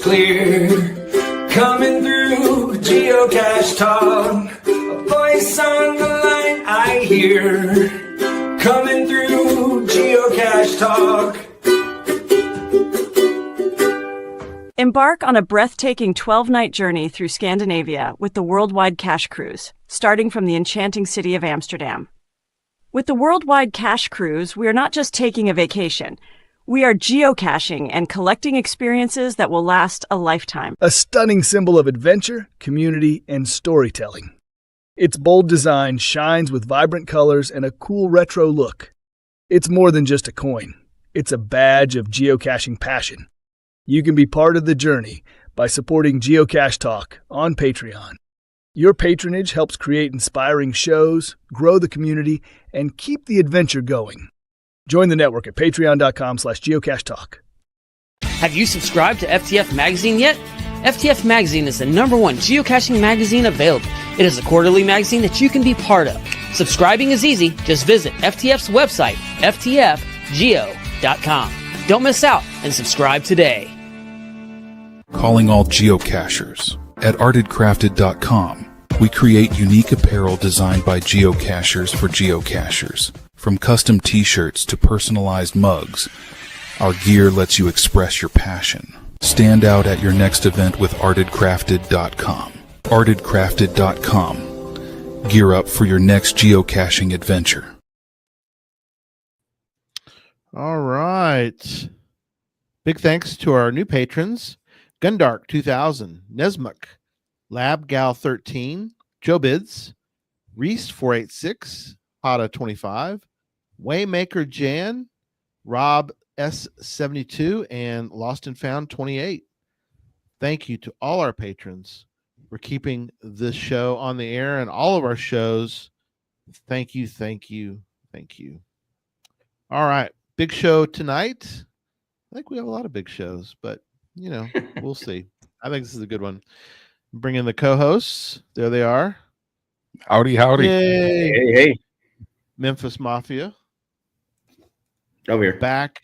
clear. Coming through Geocache Talk, a voice on the line I hear. Coming through Geocache Talk. Embark on a breathtaking 12-night journey through Scandinavia with the Worldwide Cache Cruise, starting from the enchanting city of Amsterdam. With the Worldwide Cache Cruise, we are not just taking a vacation. We are geocaching and collecting experiences that will last a lifetime. A stunning symbol of adventure, community, and storytelling. Its bold design shines with vibrant colors and a cool retro look. It's more than just a coin. It's a badge of geocaching passion. You can be part of the journey by supporting Geocache Talk on Patreon. Your patronage helps create inspiring shows, grow the community, and keep the adventure going. Join the network at patreon.com/geocachetalk. Have you subscribed to FTF Magazine yet? FTF Magazine is the #1 geocaching magazine available. It is a quarterly magazine that you can be part of. Subscribing is easy. Just visit FTF's website, ftfgeo.com. Don't miss out and subscribe today. Calling all geocachers. At artedcrafted.com, we create unique apparel designed by geocachers for geocachers. From custom t-shirts to personalized mugs, our gear lets you express your passion. Stand out at your next event with artedcrafted.com. artedcrafted.com. Gear up for your next geocaching adventure. All right. Big thanks to our new patrons. Gundark 2000, Nesmuk, LabGal13, Joe Bids, Reese 486, Hada 25, Waymaker Jan, Rob S72, and Lost and Found 28. Thank you to all our patrons for keeping this show on the air and all of our shows. Thank you, thank you, thank you. All right, big show tonight. I think we have a lot of big shows, but you know, we'll see. I think this is a good one. Bring in the co-hosts. There they are. Howdy, howdy. Yay. Hey, hey. Memphis Mafia. Over here. Back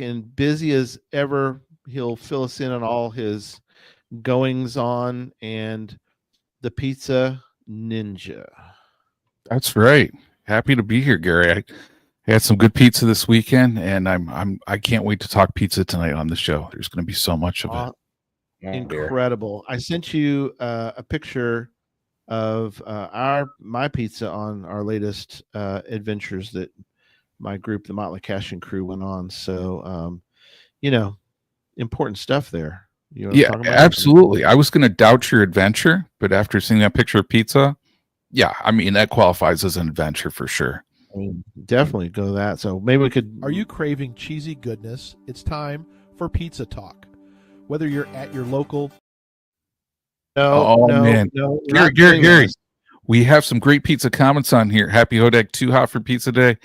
and busy as ever. He'll fill us in on all his goings on and the Pizza Ninja. That's right. Happy to be here, Gary. I had some good pizza this weekend, and I can't wait to talk pizza tonight on the show. There's going to be so much of it. Incredible. I sent you a picture of my pizza on our latest adventures that my group, the Motley Caching Crew, went on. So, important stuff there. Yeah, absolutely. I was going to doubt your adventure, but after seeing that picture of pizza, yeah, I mean, that qualifies as an adventure for sure. Definitely go that. So maybe we could. Are you craving cheesy goodness? It's time for Pizza Talk. Whether you're at your local. Man. Gary, we have some great pizza comments on here. Happy Hodag, too hot for pizza day.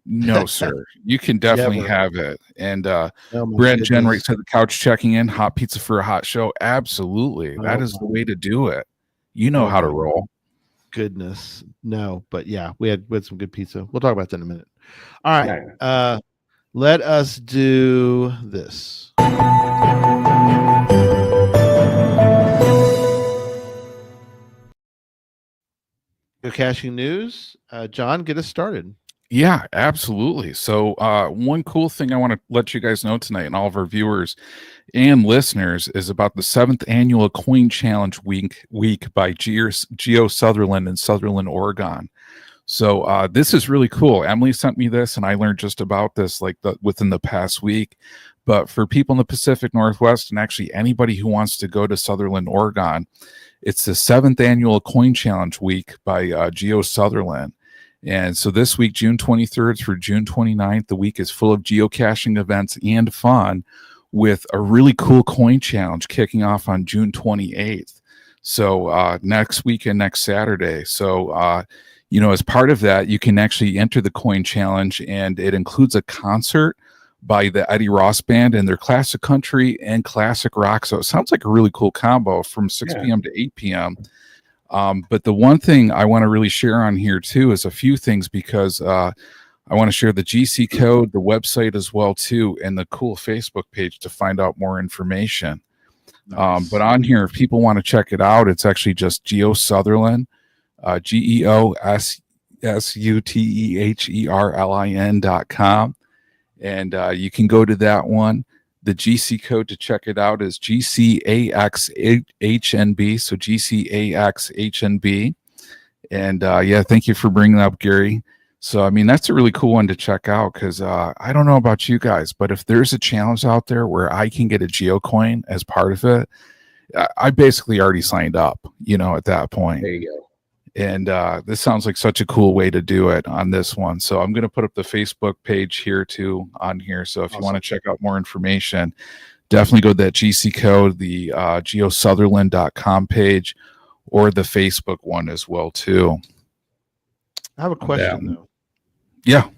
No, sir. You can definitely have it. And Brad Jenright said the couch checking in, hot pizza for a hot show. Absolutely. That is the way to do it. You know how to roll. Goodness. No, but yeah, we had some good pizza. We'll talk about that in a minute. All right. Let us do this. Geocaching news. John, get us started. Yeah, absolutely. So one cool thing I want to let you guys know tonight and all of our viewers and listeners is about the 7th annual Coin Challenge week by Geo Sutherland in Sutherland, Oregon. So this is really cool. Emily sent me this and I learned just about this within the past week. But for people in the Pacific Northwest and actually anybody who wants to go to Sutherland, Oregon, it's the 7th annual Coin Challenge week by Geo Sutherland. And so this week, June 23rd through June 29th, the week is full of geocaching events and fun with a really cool coin challenge kicking off on June 28th. So next weekend, next Saturday. So, as part of that, you can actually enter the coin challenge, and it includes a concert by the Eddie Ross Band and their classic country and classic rock. So it sounds like a really cool combo from 6 p.m. to 8 p.m. But the one thing I want to really share on here too is a few things, because I want to share the GC code, the website as well too, and the cool Facebook page to find out more information. Nice. But on here, if people want to check it out, it's actually just Geo Sutherland, GeoSutherlin.com. And you can go to that one. The GC code to check it out is GCAXHNB. So GCAXHNB. And yeah, thank you for bringing that up, Gary. So, I mean, that's a really cool one to check out because I don't know about you guys, but if there's a challenge out there where I can get a GeoCoin as part of it, I basically already signed up, at that point. There you go. And this sounds like such a cool way to do it on this one. So I'm going to put up the Facebook page here too on here. So if you want to check out more information, definitely go to that GC code, the geosutherland.com page, or the Facebook one as well too. I have a question though. Yeah.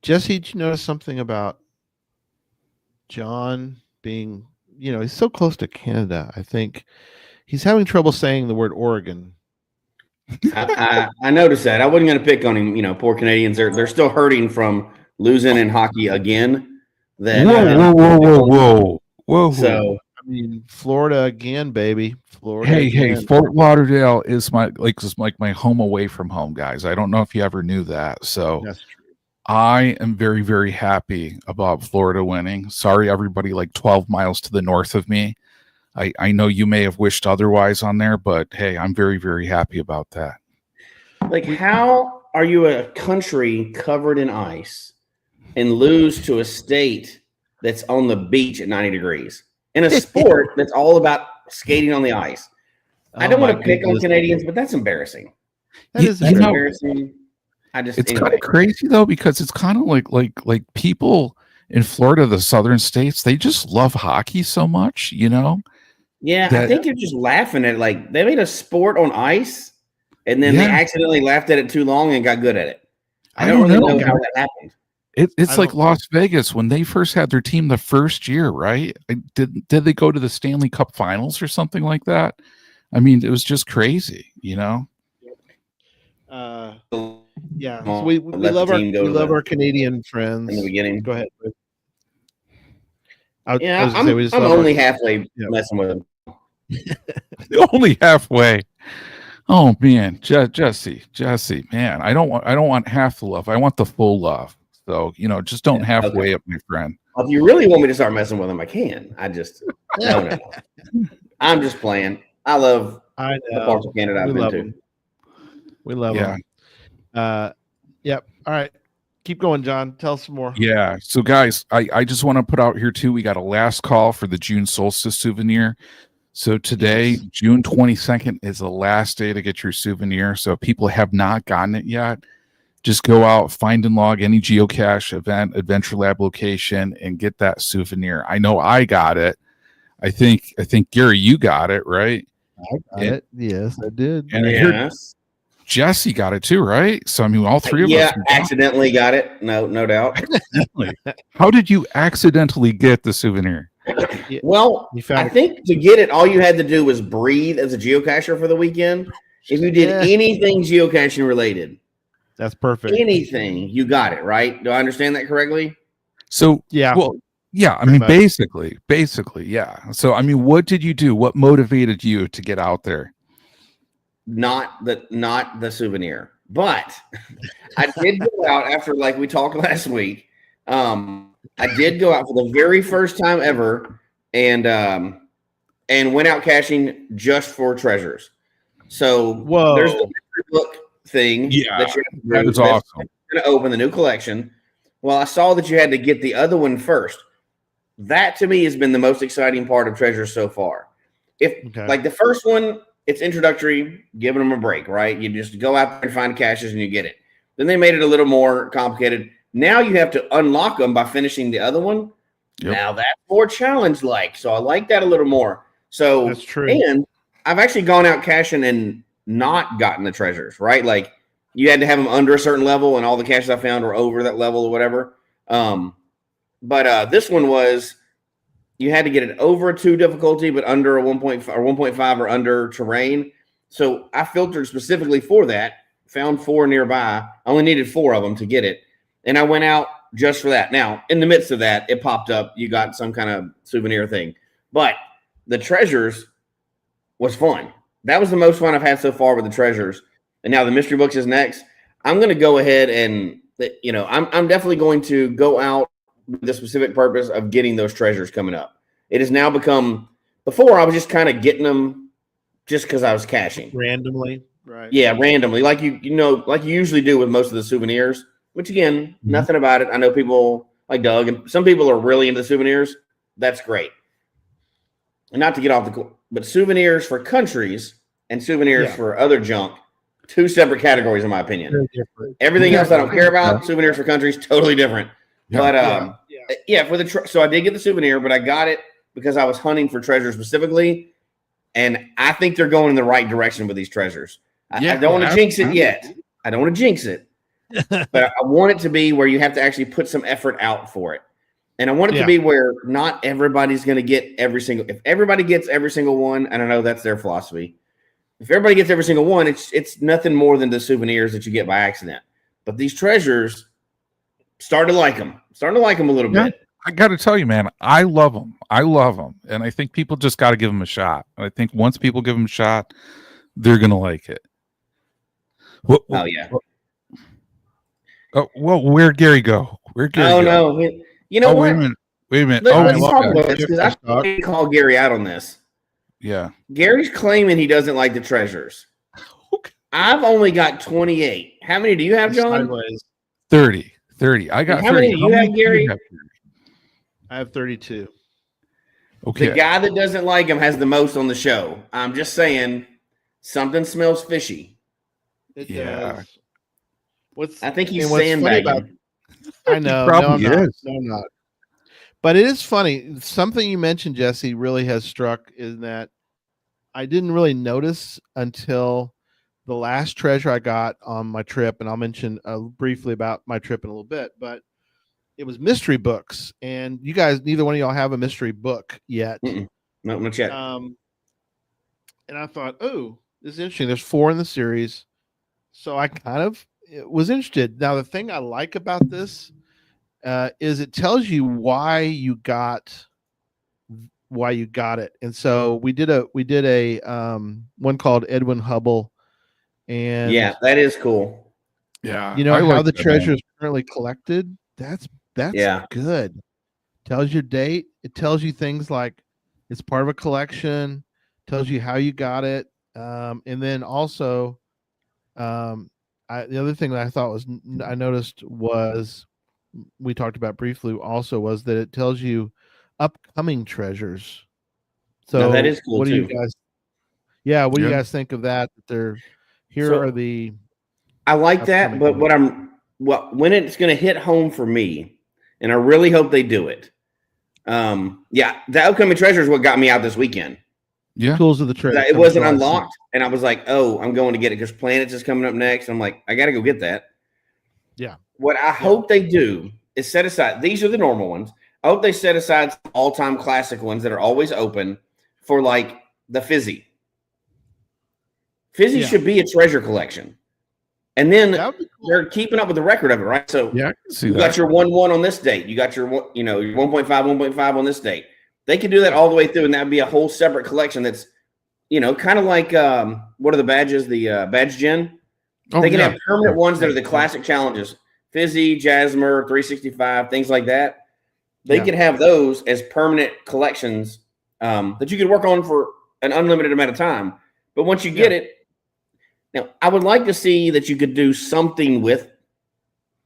Jesse, did you notice something about John being, he's so close to Canada. I think he's having trouble saying the word Oregon. I noticed that. I wasn't going to pick on him. Poor Canadians. They're still hurting from losing in hockey again. Whoa. So I mean, Florida again, baby. Florida. Hey, Fort Lauderdale is my home away from home, guys. I don't know if you ever knew that. So that's true. I am very, very happy about Florida winning. Sorry, everybody 12 miles to the north of me. I know you may have wished otherwise on there, but hey, I'm very, very happy about that. How are you a country covered in ice and lose to a state that's on the beach at 90 degrees in a sport that's all about skating on the ice? I don't want to pick on Canadians, but that's embarrassing. That is embarrassing. It's kind of crazy though, because it's kind of like people in Florida, the southern states, they just love hockey so much, Yeah, I think you're just laughing at it. They made a sport on ice, and then they accidentally laughed at it too long and got good at it. I don't really know how that happened. It's like Las Vegas when they first had their team the first year, right? Did they go to the Stanley Cup Finals or something like that? I mean, it was just crazy, Yeah, so we love our Canadian friends. In the beginning, go ahead. I'm only halfway messing with them. Only halfway. Oh man, Jesse, man, I don't want half the love. I want the full love. So just don't halfway up, my friend. Well, if you really want me to start messing with them, I can. I just no. I'm just playing. I love the parts of Canada I've been to. We love them. Yep. All right. Keep going, John. Tell us some more. Yeah. So, guys, I just want to put out here, too, we got a last call for the June solstice souvenir. So today, June 22nd, is the last day to get your souvenir. So if people have not gotten it yet, just go out, find and log any geocache event, Adventure Lab location, and get that souvenir. I know I got it. I think Gary, you got it, right? I got it. Yes, I did. And I heard Jesse got it too, right? So I mean, all three of us. Yeah, accidentally got it. No doubt. How did you accidentally get the souvenir? Well, I think to get it, all you had to do was breathe as a geocacher for the weekend. If you did anything geocaching related, that's perfect. Anything, you got it, right? Do I understand that correctly? So yeah. Well, yeah. I mean, basically, yeah. So I mean, what did you do? What motivated you to get out there? Not the souvenir, but I did go out after, like we talked last week. I did go out for the very first time ever and went out caching just for treasures. So there's the book thing. Yeah, that is awesome. Going to open the new collection. Well, I saw that you had to get the other one first. That to me has been the most exciting part of treasures so far. Like the first one, it's introductory, giving them a break, right? You just go out there and find caches and you get it. Then they made it a little more complicated. Now you have to unlock them by finishing the other one. Yep. Now that's more challenge-like. So I like that a little more. So that's true. And I've actually gone out caching and not gotten the treasures, right? Like you had to have them under a certain level and all the caches I found were over that level or whatever. But this one was, you had to get it over a 2 difficulty, but under a 1.5 or 1.5 or under terrain. So I filtered specifically for that, found 4 nearby. I only needed 4 of them to get it. And I went out just for that. Now, in the midst of that, it popped up. You got some kind of souvenir thing. But the treasures was fun. That was the most fun I've had so far with the treasures. And now the mystery books is next. I'm going to go ahead and, I'm definitely going to go out with the specific purpose of getting those treasures coming up. It has now become, before I was just kind of getting them just because I was caching. Randomly, right? Yeah, randomly, like you usually do with most of the souvenirs, which again, nothing about it. I know people like Doug and some people are really into souvenirs. That's great. And not to get off but souvenirs for countries and souvenirs for other junk, two separate categories, in my opinion. Everything else I don't care about. Souvenirs for countries, totally different. But so I did get the souvenir, but I got it because I was hunting for treasures specifically, and I think they're going in the right direction with these treasures. I don't want to jinx it yet. I don't want to jinx it, but I want it to be where you have to actually put some effort out for it. And I want it to be where not everybody's going to get every single. If everybody gets every single one, and I know that's their philosophy. If everybody gets every single one, it's nothing more than the souvenirs that you get by accident. But these treasures, starting to like them a little bit. I got to tell you, man, I love them. And I think people just got to give them a shot. And I think once people give them a shot, they're going to like it. Well, where'd Gary go? No. You know what? Wait a minute. Let's talk about this because I can call Gary out on this. Yeah. Gary's claiming he doesn't like the treasures. I've only got 28. How many do you have, John? 30. I got how 30. Many do you have, Gary? I have 32. Okay. The guy that doesn't like him has the most on the show. I'm just saying something smells fishy. It does. I think he's sandbagging. I know. Probably no, I'm is. not. No, I'm not. But it is funny. Something you mentioned, Jesse, really has struck is that I didn't really notice until the last treasure I got on my trip, and I'll mention briefly about my trip in a little bit, but it was mystery books. And you guys, neither one of y'all have a mystery book yet. No, not yet. And I thought, oh, this is interesting. There's 4 in the series. So I kind of was interested. Now, the thing I like about this is it tells you why you got it. And so we did a one called Edwin Hubble, and that is cool. Yeah, you know how the treasure is currently collected. That's good. Tells your date. It tells you things like it's part of a collection. Tells you how you got it, and then also, the other thing that I noticed was we talked about briefly also was that it tells you upcoming treasures. So now that is cool. What do too. you guys? Yeah, what do you guys think of that? Are the. I like that, but when it's going to hit home for me, and I really hope they do it. The upcoming treasure is what got me out this weekend. Yeah, Tools of the Trade. It wasn't unlocked, and I was like, "Oh, I'm going to get it because Planets is coming up next." I'm like, "I got to go get that." Yeah. What I hope they do is set aside. These are the normal ones. I hope they set aside all-time classic ones that are always open for like the Fizzy. Fizzy should be a treasure collection, and then they're keeping up with the record of it, right? So yeah, I can see you that. got your 1.1 on this date. You got your your 1.5 on this date. They could do that all the way through, and that would be a whole separate collection. That's kind of like what are the badges? The badge gen. They can have permanent ones that are the classic challenges. Fizzy, Jasmer, 365, things like that. They could have those as permanent collections that you could work on for an unlimited amount of time. But once you get it, now I would like to see that you could do something with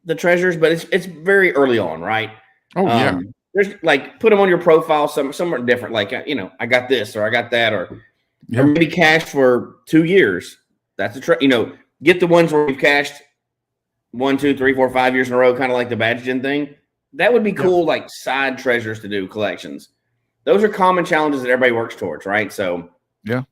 the treasures, but it's very early on, right? Oh, There's like put them on your profile somewhere different. Like I got this or I got that or maybe cash for 2 years. That's get the ones where you've cashed 1, 2, 3, 4, 5 years in a row, kind of like the badge gen thing. That would be cool, like side treasures to do collections. Those are common challenges that everybody works towards, right? So I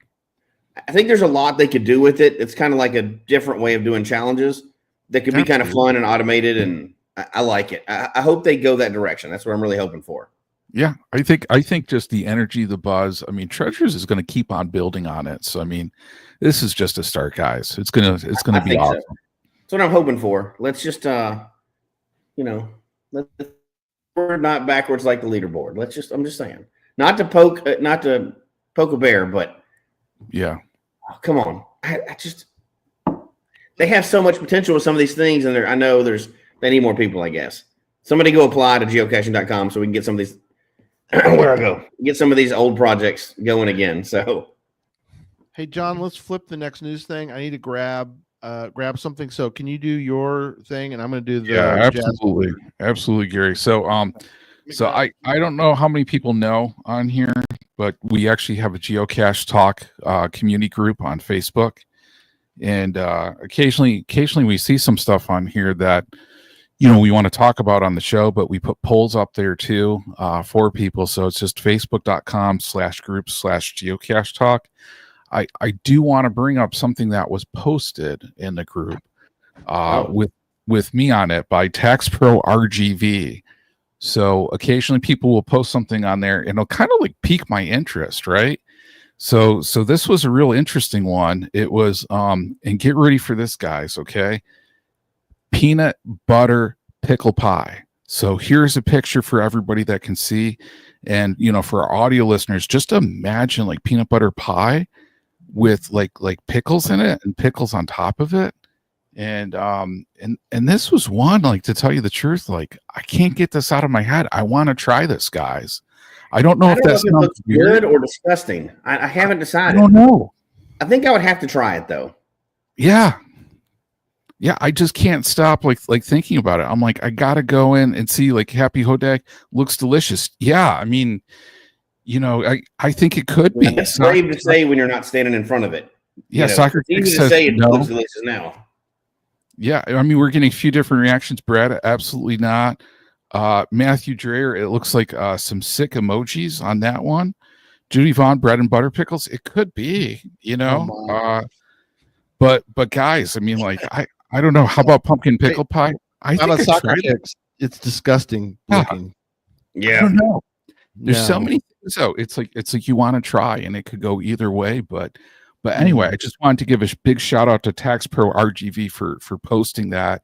think there's a lot they could do with it. It's kind of like a different way of doing challenges that could be kind of fun and automated, and I like it. I hope they go that direction. That's what I'm really hoping for. Yeah, I think just the energy, the buzz. I mean, Treasures is going to keep on building on it. So I mean, this is just a start, guys. It's gonna be awesome. So. That's what I'm hoping for. Let's just we're not backwards like the leaderboard. I'm just saying, not to poke, not to poke a bear, but Yeah. oh, come on. I just they have so much potential with some of these things, and I know they need more people, I guess. Somebody go apply to geocaching.com so we can get some of these where I go. Get some of these old projects going again. So Hey John, let's flip the next news thing. I need to grab something. So can you do your thing and I'm going to do the absolutely. Absolutely, Gary. So I don't know how many people know on here, but we actually have a Geocache Talk community group on Facebook. And occasionally we see some stuff on here that we want to talk about on the show, but we put polls up there too for people. So it's just facebook.com/group/geocache talk. I do want to bring up something that was posted in the group with me on it by TaxPro RGV. So occasionally people will post something on there and it'll kind of like pique my interest, right? So this was a real interesting one. It was and get ready for this, guys, okay? Peanut butter pickle pie. So here's a picture for everybody that can see. And for our audio listeners, just imagine like peanut butter pie with like pickles in it and pickles on top of it. And this was one, like, to tell you the truth, like, I can't get this out of my head. I want to try this, guys. I don't know if that's good or disgusting. I haven't decided. I don't know. I think I would have to try it though. Yeah, I just can't stop like thinking about it. I'm like, I gotta go in and see. Like, Happy Hodag looks delicious. Yeah, I mean, I think it could be. It's brave to say when you're not standing in front of it. Yeah, Soccer it's easy to say it looks delicious now. Yeah, I mean, we're getting a few different reactions. Brad, absolutely not. Matthew Dreyer, it looks like some sick emojis on that one. Judy Vaughn, bread and butter pickles. It could be, but guys, I mean, like, I don't know. How about pumpkin pickle pie? I think it's disgusting looking. Yeah, I don't know. There's so many things. So it's like you want to try, and it could go either way. But anyway, I just wanted to give a big shout out to TaxPro RGV for posting that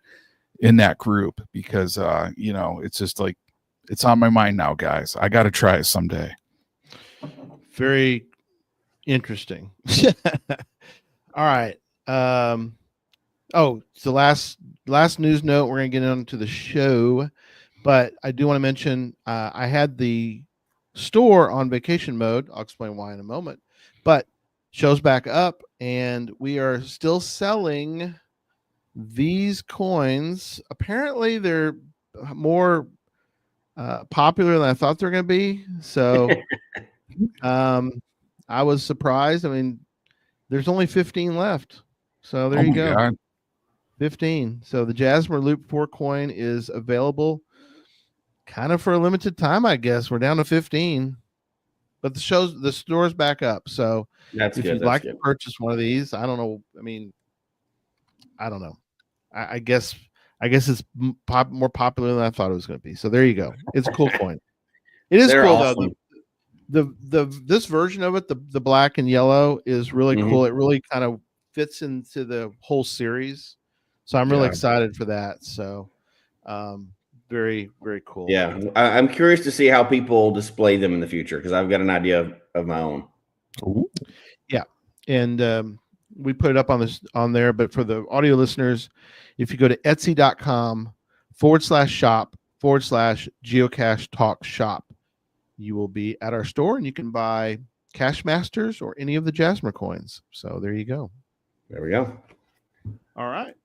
in that group, because it's just like, it's on my mind now, guys. I got to try it someday. Very interesting. All right. So last news note, we're going to get into the show, but I do want to mention I had the store on vacation mode. I'll explain why in a moment, but show's back up and we are still selling these coins. Apparently they're more popular than I thought they're going to be. So I was surprised. I mean, there's only 15 left. So there you go. God. 15. So the Jasmer Loop 4 coin is available kind of for a limited time, I guess. We're down to 15. But the store's back up. So if you'd like to purchase one of these, I don't know. I mean, I don't know. I guess it's more popular than I thought it was going to be. So there you go. It's a cool coin. It is cool awesome. Though. This version of it, the black and yellow, is really cool. It really kind of fits into the whole series. So I'm really excited for that. So very, very cool. Yeah. I'm curious to see how people display them in the future, because I've got an idea of my own. Ooh. Yeah. And we put it up on there, but for the audio listeners, if you go to etsy.com/shop/geocache talk shop, you will be at our store and you can buy Cache Masters or any of the Jasmer coins. So there you go. There we go. All right.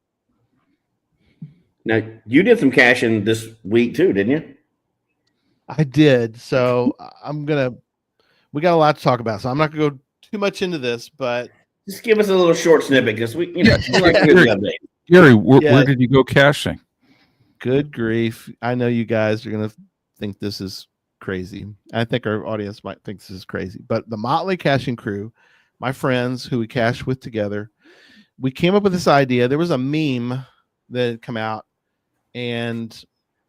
Now, you did some caching this week too, didn't you? I did. So we got a lot to talk about. So I'm not going to go too much into this, but just give us a little short snippet, because we like a good update. Gary, where did you go caching? Good grief. I know you guys are going to think this is crazy. I think our audience might think this is crazy, but the Motley Caching Crew, my friends who we cache with together, we came up with this idea. There was a meme that had come out, and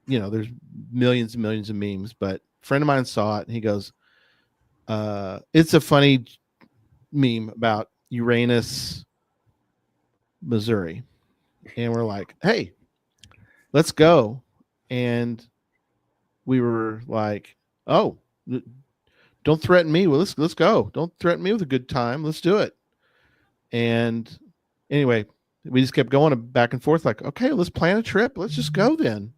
there's millions and millions of memes, but a friend of mine saw it and he goes, it's a funny meme about Uranus, Missouri. And we're like, hey, let's go. And we were like, oh, don't threaten me. Well, let's go. Don't threaten me with a good time. Let's do it. And anyway, we just kept going back and forth like, okay, let's plan a trip. Let's just go then.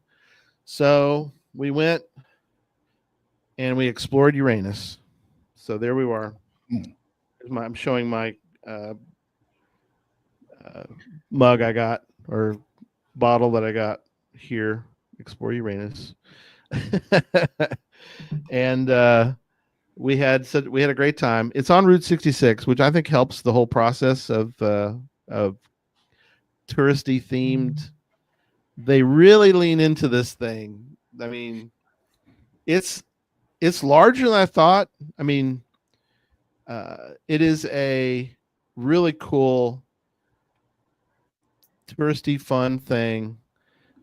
So we went and we explored Uranus. So there we were. I'm showing my mug I got, or bottle that I got here. Explore Uranus. And we had a great time. It's on Route 66, which I think helps the whole process of touristy themed. They really lean into this thing. I mean, it's larger than I thought. I mean, it is a really cool touristy fun thing.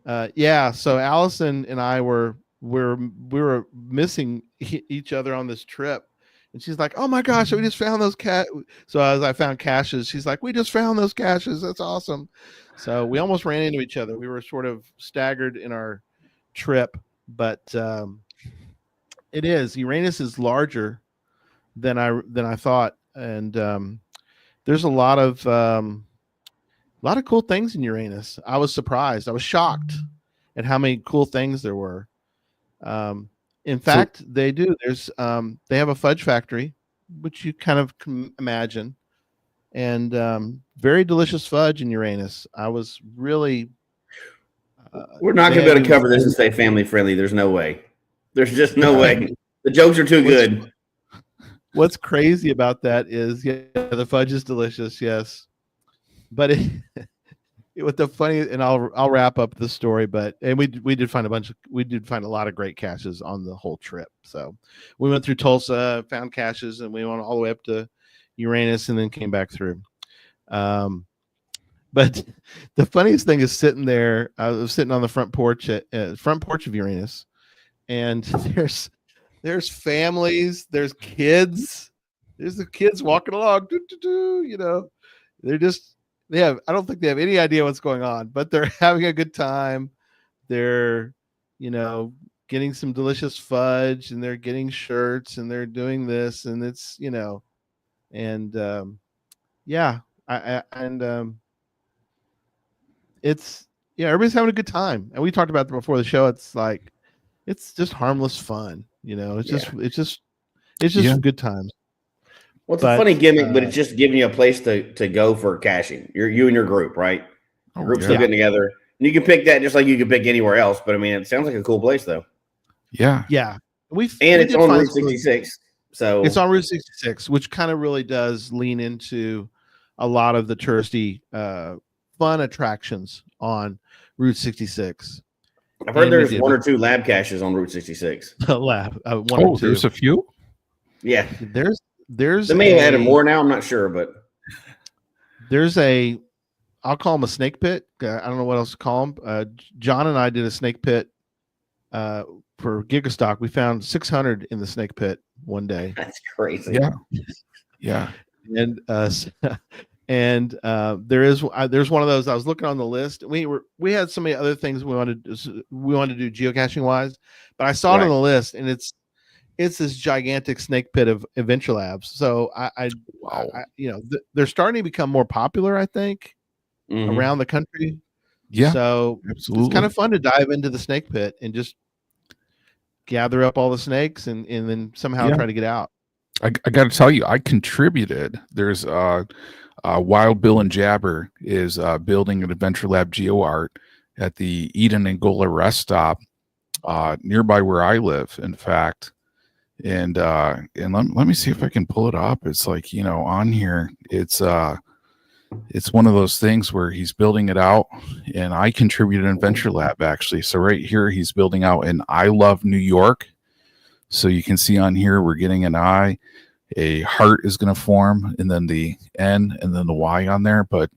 So Allison and I were missing each other on this trip, and she's like, oh my gosh, we just found those so as I found caches, she's like, we just found those caches, that's awesome. So we almost ran into each other. We were sort of staggered in our trip, but Uranus is larger than I thought, and there's a lot of cool things in Uranus. I was surprised. I was shocked at how many cool things there were. In fact, they do. They have a fudge factory, which you kind of can imagine, and very delicious fudge in Uranus. I was really. We're not going to be able to cover this and stay family friendly. There's no way. There's just no way. The jokes are too good. What's crazy about that is, the fudge is delicious, yes, but with the funny, and I'll wrap up the story, and we did find a lot of great caches on the whole trip. So we went through Tulsa, found caches, and we went all the way up to Uranus, and then came back through. But the funniest thing is sitting there. I was sitting on the front porch of Uranus, and there's families, there's kids, there's the kids walking along, I don't think they have any idea what's going on, but they're having a good time. They're, getting some delicious fudge, and they're getting shirts, and they're doing this, and it's, it's, everybody's having a good time. And we talked about that before the show. It's like, it's just harmless fun. It's just good times. Well, it's a funny gimmick, but it's just giving you a place to go for caching. You and your group, right? Group's still getting together. And you can pick that just like you can pick anywhere else. But I mean, it sounds like a cool place, though. Yeah. Yeah. It's on Route 66. So it's on Route 66, which kind of really does lean into a lot of the touristy fun attractions on Route 66. I've heard there's one or two lab caches on Route 66. One or two. There's a few? Yeah. There's they may have added more now, I'm not sure, but there's I'll call them a snake pit. I don't know what else to call them. John and I did a snake pit for Gigastock. We found 600 in the snake pit one day. That's crazy. Yeah. And there's one of those. I was looking on the list. We had so many other things we wanted to do geocaching wise, but I saw it on the list, and it's this gigantic snake pit of Adventure Labs. So they're starting to become more popular, I think, around the country. Yeah. So absolutely, it's kind of fun to dive into the snake pit and just gather up all the snakes and then somehow try to get out. I got to tell you, I contributed. There's Wild Bill and Jabber is building an Adventure Lab GeoArt at the Eden and Gola rest stop nearby where I live, in fact. And let me see if I can pull it up. It's like, on here, it's one of those things where he's building it out, and I contributed an Adventure Lab, actually. So right here, he's building out an I Love New York. So you can see on here, we're getting an I, a heart is going to form, and then the N, and then the Y on there. But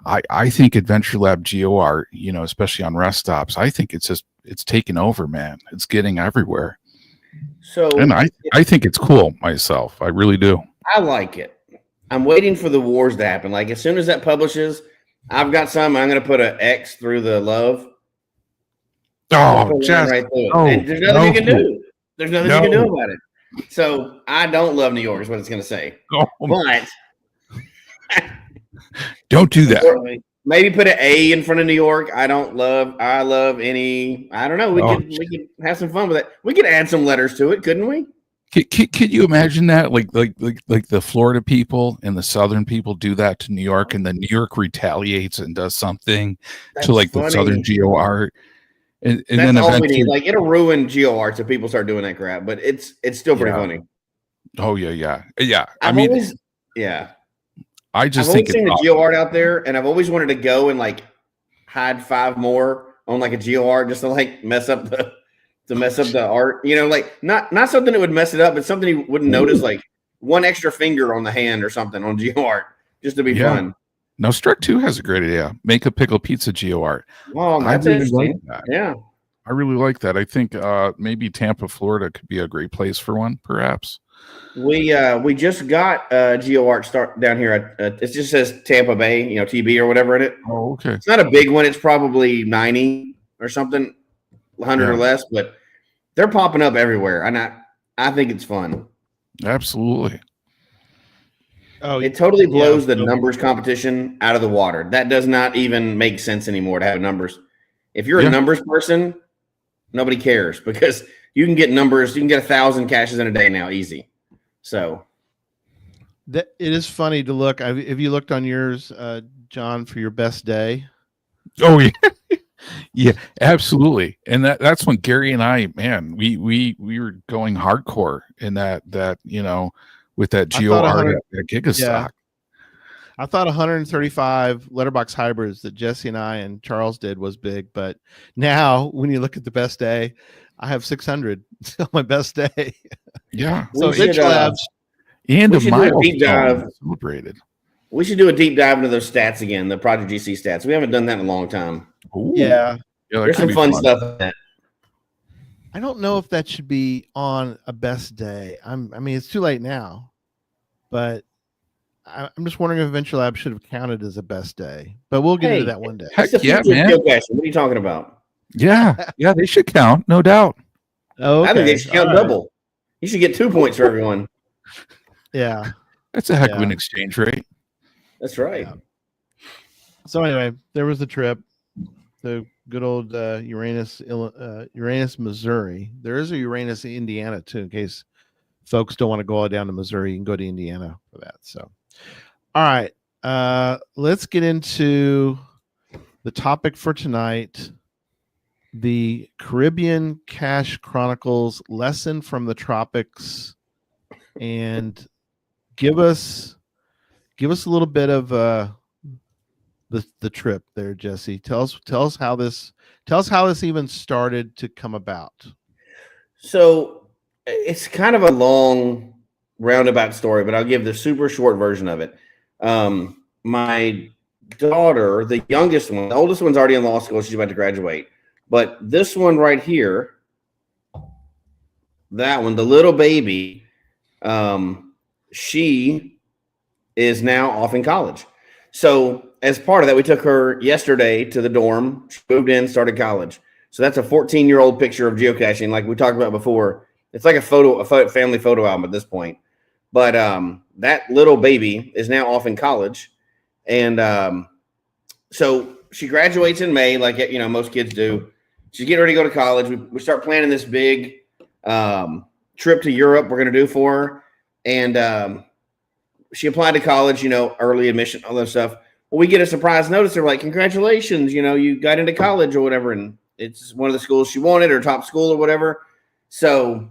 I think Adventure Lab GeoArt, especially on rest stops, I think it's taking over, man. It's getting everywhere. So, and I think it's cool myself. I really do. I like it. I'm waiting for the wars to happen. Like, as soon as that publishes, I've got some. I'm going to put an X through the love. Oh, just right there. And there's nothing you can do. There's nothing you can do about it. So I don't love New York is what it's going to say. Oh, But don't do that. maybe put an A in front of New York. I love any. I don't know. We could have some fun with it. We could add some letters to it, couldn't we? Could you imagine that? Like the Florida people and the Southern people do that to New York, and then New York retaliates and does something to like the Southern geo art, and that's then all eventually, we need. Like it'll ruin geo art if people start doing that crap, but it's still pretty funny. Oh yeah. I've always seen the geo art out there, and I've always wanted to go and like hide 5 more on like a geo art just to like mess up the art, you know, like not something that would mess it up, but something you wouldn't notice, like 1 extra finger on the hand or something on geo art, just to be fun. Now, Strike 2 has a great idea. Make a pickle pizza geo art. Oh, that's interesting. Yeah, I really like that. I think maybe Tampa, Florida could be a great place for one, perhaps. We just got geo art start down here. It just says Tampa Bay, you know, TB or whatever in it. Oh, okay. It's not a big one. It's probably 90 or something, 100 or less, but they're popping up everywhere, and I think it's fun. Absolutely. Oh, it totally blows the numbers competition out of the water. That does not even make sense anymore to have numbers. If you're a numbers person, nobody cares because you can get numbers. You can get 1,000 caches in a day now, easy. So it is funny to look. Have you looked on yours, John, for your best day? Oh yeah. Yeah, absolutely. And that's when Gary and I, man, we were going hardcore in that, you know, with that geo art at Gigastock. Yeah. I thought 135 letterbox hybrids that Jesse and I and Charles did was big, but now when you look at the best day, I have 600 on my best day. Yeah. So Adventure Labs and a deep dive celebrated. We should do a deep dive into those stats again, the Project GC stats. We haven't done that in a long time. Ooh. Yeah. There's some fun stuff in that. I don't know if that should be on a best day. I mean, it's too late now, but I'm just wondering if Adventure Lab should have counted as a best day. But we'll get into that one day. Heck yeah, man. What are you talking about? Yeah, they should count, no doubt. Oh, okay. I think they should count double. You should get 2 points for everyone. Yeah, that's a heck of an exchange rate. That's right. Yeah. So anyway, there was the trip. The good old Uranus, Missouri. There is a Uranus, Indiana too, in case folks don't want to go down to Missouri. You can go to Indiana for that. So, all right, let's get into the topic for tonight: the Caribbean Cache Chronicles lesson from the tropics, and give us a little bit of the trip there, Jesse. Tell us how this even started to come about. So it's kind of a long roundabout story, but I'll give the super short version of it. My daughter, the youngest one, the oldest one's already in law school. She's about to graduate. But this one right here, that one, the little baby, she is now off in college. So as part of that, we took her yesterday to the dorm. She moved in, started college. So that's a 14-year-old picture of geocaching, like we talked about before. It's like a family photo album at this point. But that little baby is now off in college. And so she graduates in May, like most kids do. She's getting ready to go to college. We start planning this big trip to Europe we're going to do for her. And she applied to college, early admission, all that stuff. Well, we get a surprise notice. They're like, congratulations, you got into college or whatever. And it's one of the schools she wanted, or top school or whatever. So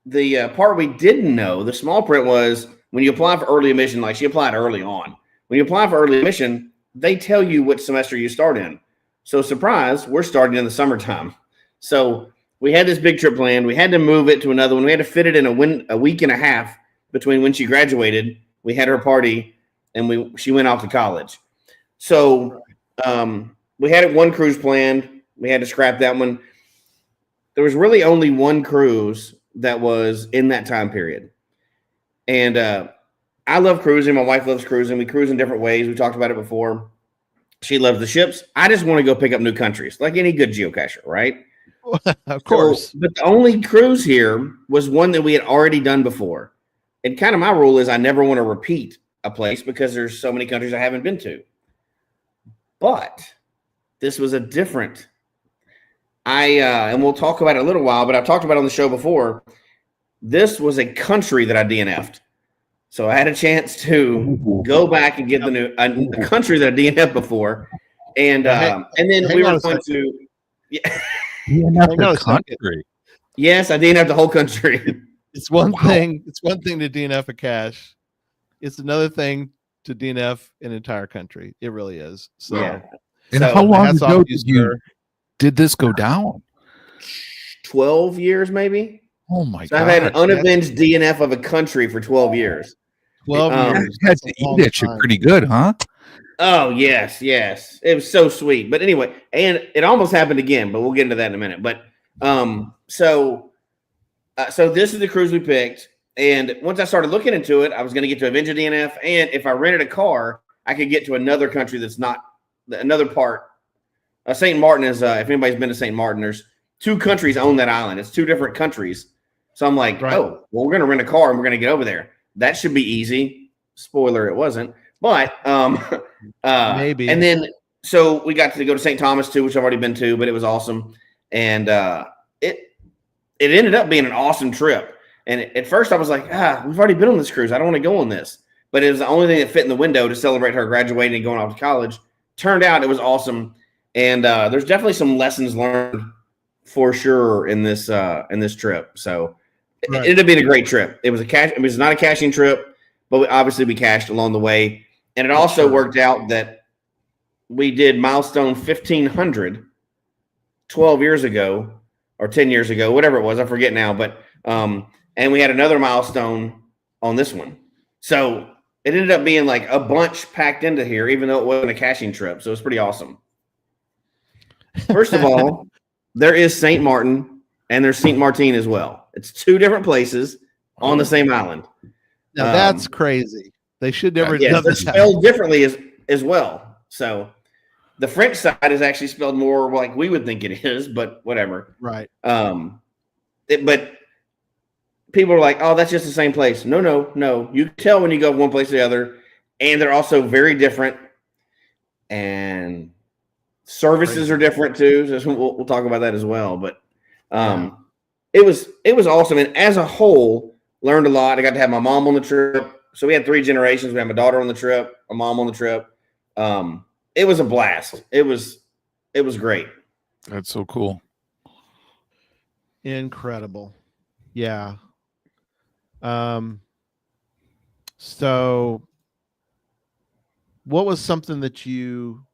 the part we didn't know, the small print, was when you apply for early admission, like she applied early on. When you apply for early admission, they tell you which semester you start in. So surprise, we're starting in the summertime. So we had this big trip planned. We had to move it to another one. We had to fit it in a week and a half between when she graduated. We had her party, and she went off to college. So we had one cruise planned. We had to scrap that one. There was really only one cruise that was in that time period. And I love cruising. My wife loves cruising. We cruise in different ways. We talked about it before. She loves the ships. I just want to go pick up new countries, like any good geocacher, right? Of course. So, but the only cruise here was one that we had already done before. And kind of my rule is I never want to repeat a place because there's so many countries I haven't been to. But this was a different. And we'll talk about it in a little while, but I've talked about it on the show before. This was a country that I DNF'd. So I had a chance to go back and get a country that I DNF'd before. And then we were going to. Yeah. DNF the country. Yes, I DNF'd the whole country. It's one thing. It's one thing to DNF a cache. It's another thing to DNF an entire country. It really is. So, yeah. And how long ago did this go down? 12 years, maybe. Oh my so god! I've had an unavenged DNF of a country for 12 years. 12 years. You had to eat at you pretty good, huh? Oh yes. It was so sweet. But anyway, and it almost happened again, but we'll get into that in a minute. But so this is the cruise we picked. And once I started looking into it, I was going to get to avenge a DNF. And if I rented a car, I could get to another country that's not another part. St. Martin is, if anybody's been to St. Martin, there's 2 countries own that island. It's 2 different countries. So I'm like, oh, well, we're going to rent a car and we're going to get over there. That should be easy. Spoiler, it wasn't. But maybe. And then so we got to go to St. Thomas too, which I've already been to, but it was awesome. And it ended up being an awesome trip. And at first I was like, we've already been on this cruise. I don't want to go on this. But it was the only thing that fit in the window to celebrate her graduating and going off to college. Turned out it was awesome. And there's definitely some lessons learned for sure in this trip. So it ended up being a great trip. It was it was not a caching trip, but obviously we cached along the way. And it also worked out that we did milestone 1500 12 years ago or 10 years ago, whatever it was. I forget now. But and we had another milestone on this one. So it ended up being like a bunch packed into here, even though it wasn't a caching trip. So it was pretty awesome. First of all, there is St. Martin and there's St. Martin as well. It's 2 different places on the same island. Now that's crazy. They should never have done they're this. Spelled differently as well. So the French side is actually spelled more like we would think it is, but whatever. Right. But people are like, oh, that's just the same place. No. You can tell when you go from one place to the other. And they're also very different. And services are different too. So we'll talk about that as well. But it was awesome. And as a whole, learned a lot. I got to have my mom on the trip. So we had 3 generations. We had my daughter on the trip, a mom on the trip. It was a blast. It was great. That's so cool. Incredible. Yeah. So what was something that you,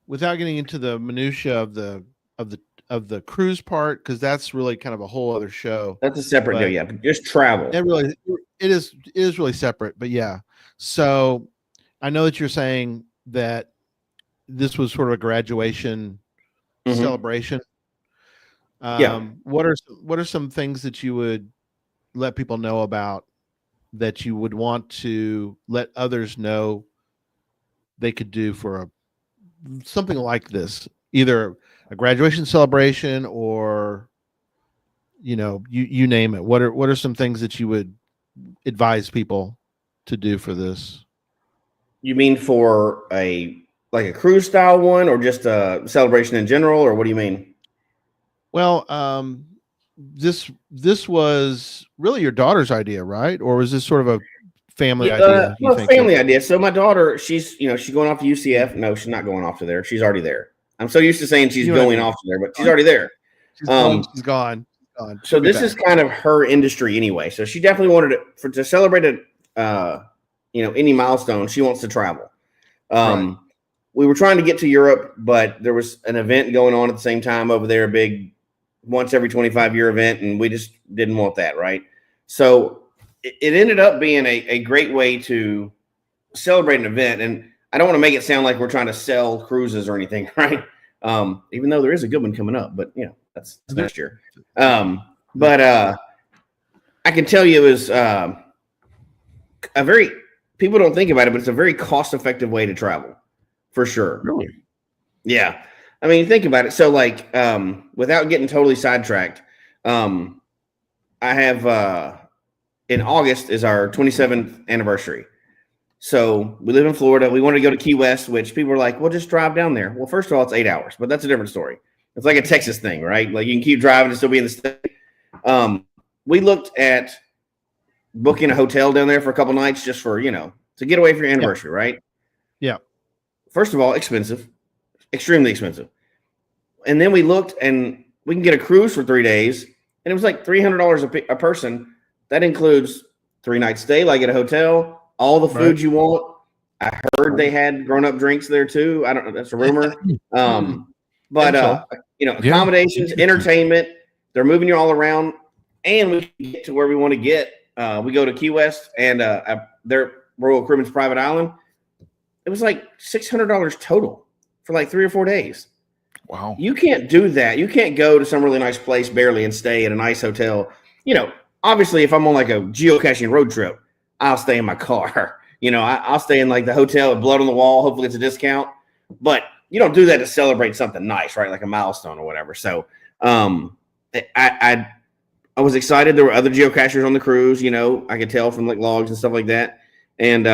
without getting into the minutia of the cruise part, because that's really kind of a whole other show. That's a separate deal. Yeah, just travel. It is really separate. But yeah. So I know that you're saying that this was sort of a graduation celebration. What are some things that you would let people know about that you would want to let others know they could do for something like this, either a graduation celebration or, you name it. What are some things that you would advise people to do for this? You mean for a cruise style one, or just a celebration in general, or what do you mean? Well, this was really your daughter's idea, right? Or was this sort of a family idea? Family idea. So my daughter, she's going off to UCF. No, she's not going off to there. She's already there. I'm so used to saying she's going off to there, but she's already there. She's gone. So this is kind of her industry anyway. So she definitely wanted to celebrate any milestone. She wants to travel. We were trying to get to Europe, but there was an event going on at the same time over there, a big once every 25-year event, and we just didn't want that, right? So it ended up being a great way to celebrate an event. And I don't want to make it sound like we're trying to sell cruises or anything, right? Even though there is a good one coming up, but that's next year. But I can tell you it was people don't think about it, but it's a very cost-effective way to travel, for sure. Really? Yeah. I mean, think about it. So, like, without getting totally sidetracked, I have in August is our 27th anniversary. So we live in Florida. We wanted to go to Key West, which people were like, "Well, just drive down there." Well, first of all, it's 8 hours, but that's a different story. It's like a Texas thing, right? Like you can keep driving and still be in the state. We looked at booking a hotel down there for a couple nights just for, to get away for your anniversary, right? Yeah. First of all, expensive, extremely expensive. And then we looked and we can get a cruise for 3 days. And it was like $300 a person. That includes 3 nights stay, like at a hotel, all the food you want. I heard they had grown-up drinks there too. I don't know. That's a rumor. Accommodations, entertainment, they're moving you all around, and we can get to where we want to get. We go to Key West and their Royal Caribbean's private island. It was like $600 total for like 3 or 4 days. Wow. You can't do that. You can't go to some really nice place barely and stay at a nice hotel. Obviously, if I'm on like a geocaching road trip, I'll stay in my car. I'll stay in like the hotel with blood on the wall. Hopefully it's a discount. But you don't do that to celebrate something nice, right? Like a milestone or whatever. So I was excited. There were other geocachers on the cruise. I could tell from like logs and stuff like that. And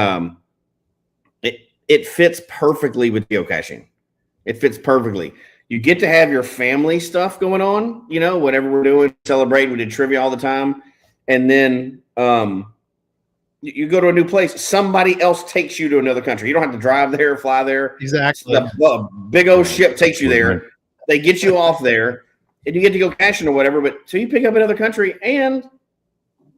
it fits perfectly with geocaching. It fits perfectly. You get to have your family stuff going on, whatever we're doing, celebrating. We did trivia all the time. And then you go to a new place. Somebody else takes you to another country. You don't have to drive there or fly there. Exactly. The big old ship takes you there. They get you off there, and you get to go caching or whatever. But so you pick up another country, and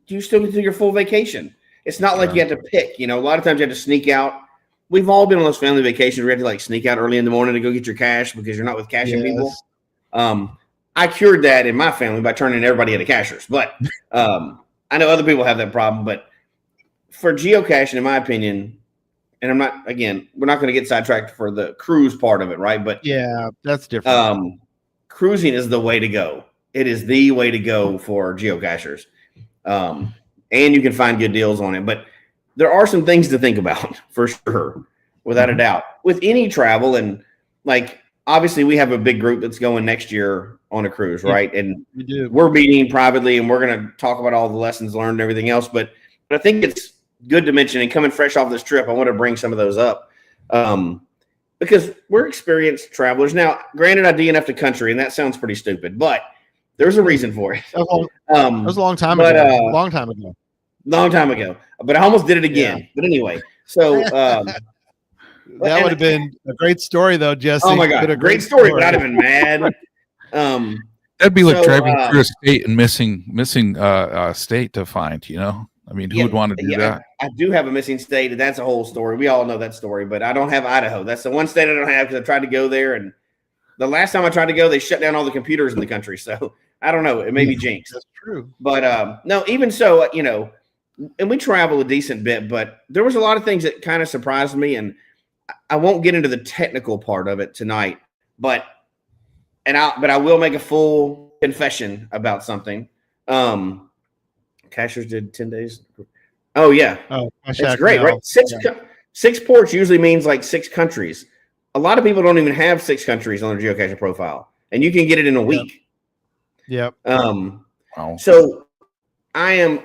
you still get to do your full vacation. It's not like you have to pick. A lot of times you have to sneak out. We've all been on those family vacations where you have to like sneak out early in the morning to go get your cash because you're not with caching people. I cured that in my family by turning everybody into cachers. But I know other people have that problem. But for geocaching, in my opinion, and I'm not, again, we're not going to get sidetracked for the cruise part of it, right? But yeah, that's different. Cruising is the way to go. It is the way to go for geocachers. And you can find good deals on it. But there are some things to think about for sure, without a doubt. With any travel, and like obviously we have a big group that's going next year on a cruise, right? And we're meeting privately, and we're going to talk about all the lessons learned and everything else. But I think it's good to mention, and coming fresh off this trip, I want to bring some of those up because we're experienced travelers. Now, granted, I DNF'd the country, and that sounds pretty stupid, but there's a reason for it. That was a long time ago. Long time ago. But I almost did it again. Yeah. But anyway, so that would have been a great story, though, Jesse. Oh my God, a great story, but I'd have been mad. That'd be like driving through a state and missing a state to find. I mean, who would want to do that? I do have a missing state, and that's a whole story. We all know that story, but I don't have Idaho. That's the one state I don't have because I tried to go there, and the last time I tried to go, they shut down all the computers in the country. So I don't know. It may be jinx. That's true. But no, even so, and we travel a decent bit, but there was a lot of things that kind of surprised me, and I won't get into the technical part of it tonight, but I will make a full confession about something. Cachers did 10 days. Oh yeah. Oh, it's great, right? Six ports usually means like 6 countries. A lot of people don't even have 6 countries on their geocaching profile, and you can get it in a week. Yep. Wow. So I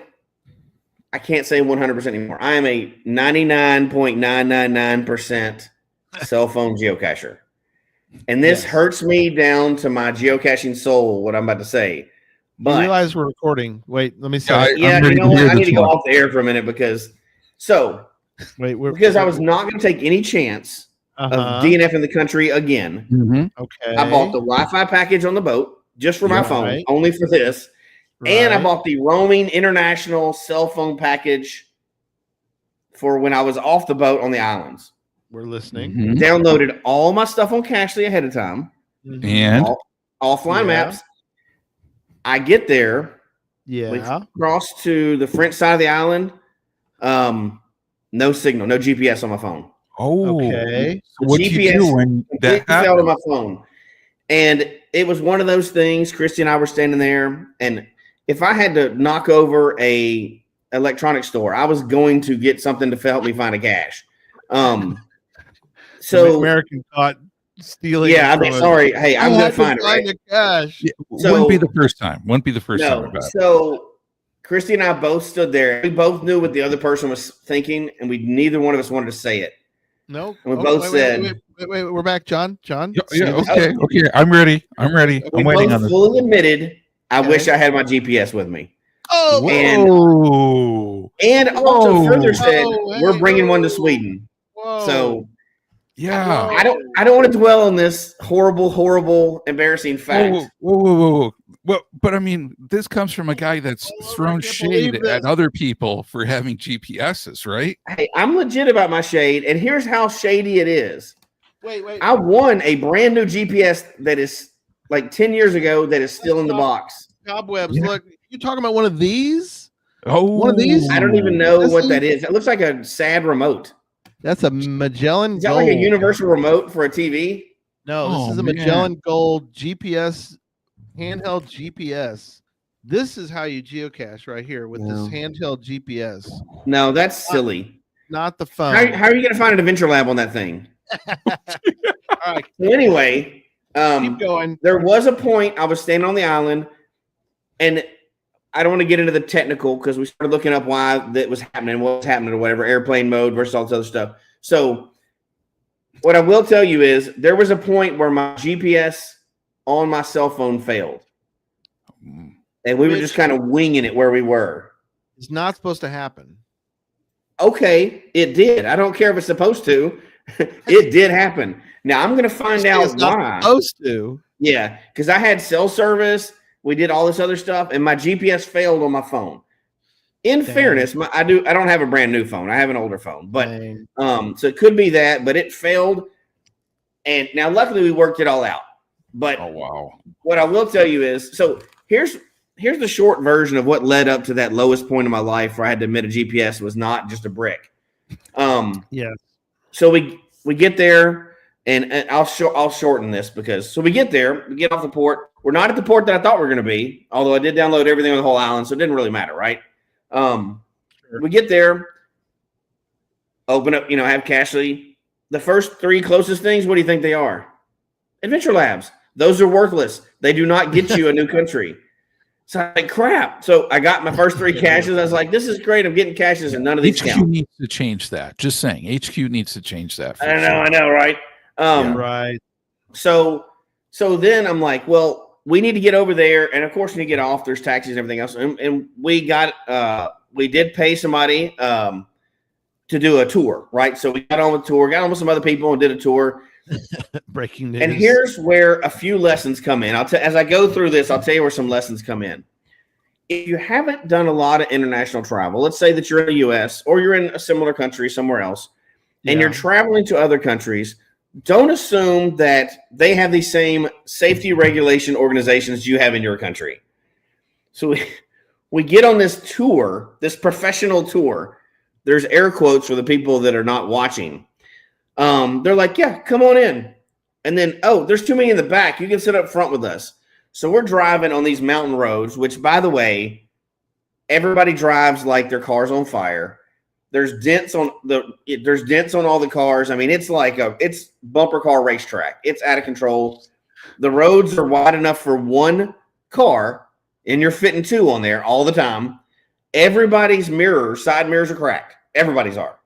can't say 100% anymore. I am a 99.999% cell phone geocacher. And this hurts me down to my geocaching soul, what I'm about to say. But you realize we're recording. Wait, let me see. I need to go off the air for a minute because I was not going to take any chance of DNF in the country again. Mm-hmm. Okay. I bought the Wi-Fi package on the boat just for my phone, only for this. Right. And I bought the roaming international cell phone package for when I was off the boat on the islands. We're listening. Mm-hmm. Downloaded all my stuff on Cachly ahead of time. Mm-hmm. And offline maps. I get there. Yeah. We cross to the French side of the island. No signal, no GPS on my phone. Oh, okay. So what did you do when that happened? On my phone. And it was one of those things. Christy and I were standing there, and if I had to knock over a electronics store, I was going to get something to help me find a cache. So American thought stealing. Yeah, I'm sorry. Hey, I'm gonna find it. Right? A cache. Yeah, So- wouldn't be the first time. Wouldn't be the first time. I bet. So Christy and I both stood there. We both knew what the other person was thinking, and neither one of us wanted to say it. No. And we both said, wait, we're back, John. Yeah, okay. I'm ready. I'm waiting on this. Fully admitted, I wish I had my GPS with me. Oh, and also further said, we're bringing one to Sweden. Whoa. So Yeah. I don't want to dwell on this horrible, embarrassing fact. Whoa. Well, but I mean, this comes from a guy that's thrown shade at other people for having GPSs, right? Hey, I'm legit about my shade, and here's how shady it is. Wait. I won a brand new GPS that is like 10 years ago that is still in the box. Cobwebs. Yeah. Look, you talking about one of these? Oh, one of these? I don't even know what that is. It looks like a sad remote. That's a Magellan Is that Gold. like a universal remote for a TV? No, this is a Magellan Gold GPS, handheld GPS. This is how you geocache right here with this handheld GPS. No, that's silly. Not the phone. How are you going to find an adventure lab on that thing? All right. So anyway, keep going. There was a point I was standing on the island, and I don't want to get into the technical because we started looking up why that was happening, what was happening, or whatever, airplane mode versus all this other stuff. So what I will tell you is there was a point where my GPS on my cell phone failed. And we were just kind of winging it where we were. It's not supposed to happen. Okay, it did. I don't care if it's supposed to. It did happen. Now I'm going to find out why. Supposed to. Yeah, because I had cell service. We did all this other stuff, and my GPS failed on my phone. In fairness, I don't have a brand new phone. I have an older phone, but so it could be that. But it failed, and now luckily we worked it all out. But what I will tell you is, so here's the short version of what led up to that lowest point in my life where I had to admit a GPS was not just a brick. So we get there, and I'll shorten this because we get there, we get off the port. We're not at the port that I thought we were going to be, although I did download everything on the whole island, so it didn't really matter, right? We get there, open up, have Cachely. The first three closest things, what do you think they are? Adventure labs. Those are worthless. They do not get you a new country. So I'm like, crap. So I got my first three caches. I was like, this is great. I'm getting caches and none of these HQ needs to change that. Just saying. HQ needs to change that. I know, right? Right. So then I'm like, well, we need to get over there. And of course, we need to get off. There's taxis and everything else. And we did pay somebody to do a tour, right? So we got on the tour, got on with some other people and did a tour. Breaking news. And here's where a few lessons come in. As I go through this, I'll tell you where some lessons come in. If you haven't done a lot of international travel, let's say that you're in the U.S. or you're in a similar country somewhere else, and you're traveling to other countries, don't assume that they have the same safety regulation organizations you have in your country. So we get on this tour, this professional tour. There's air quotes for the people that are not watching. They're like, yeah, come on in. And then, there's too many in the back. You can sit up front with us. So we're driving on these mountain roads, which, by the way, everybody drives like their car's on fire. There's dents on all the cars. I mean, it's like it's bumper car racetrack. It's out of control. The roads are wide enough for one car, and you're fitting two on there all the time. Everybody's side mirrors are cracked. Everybody's are.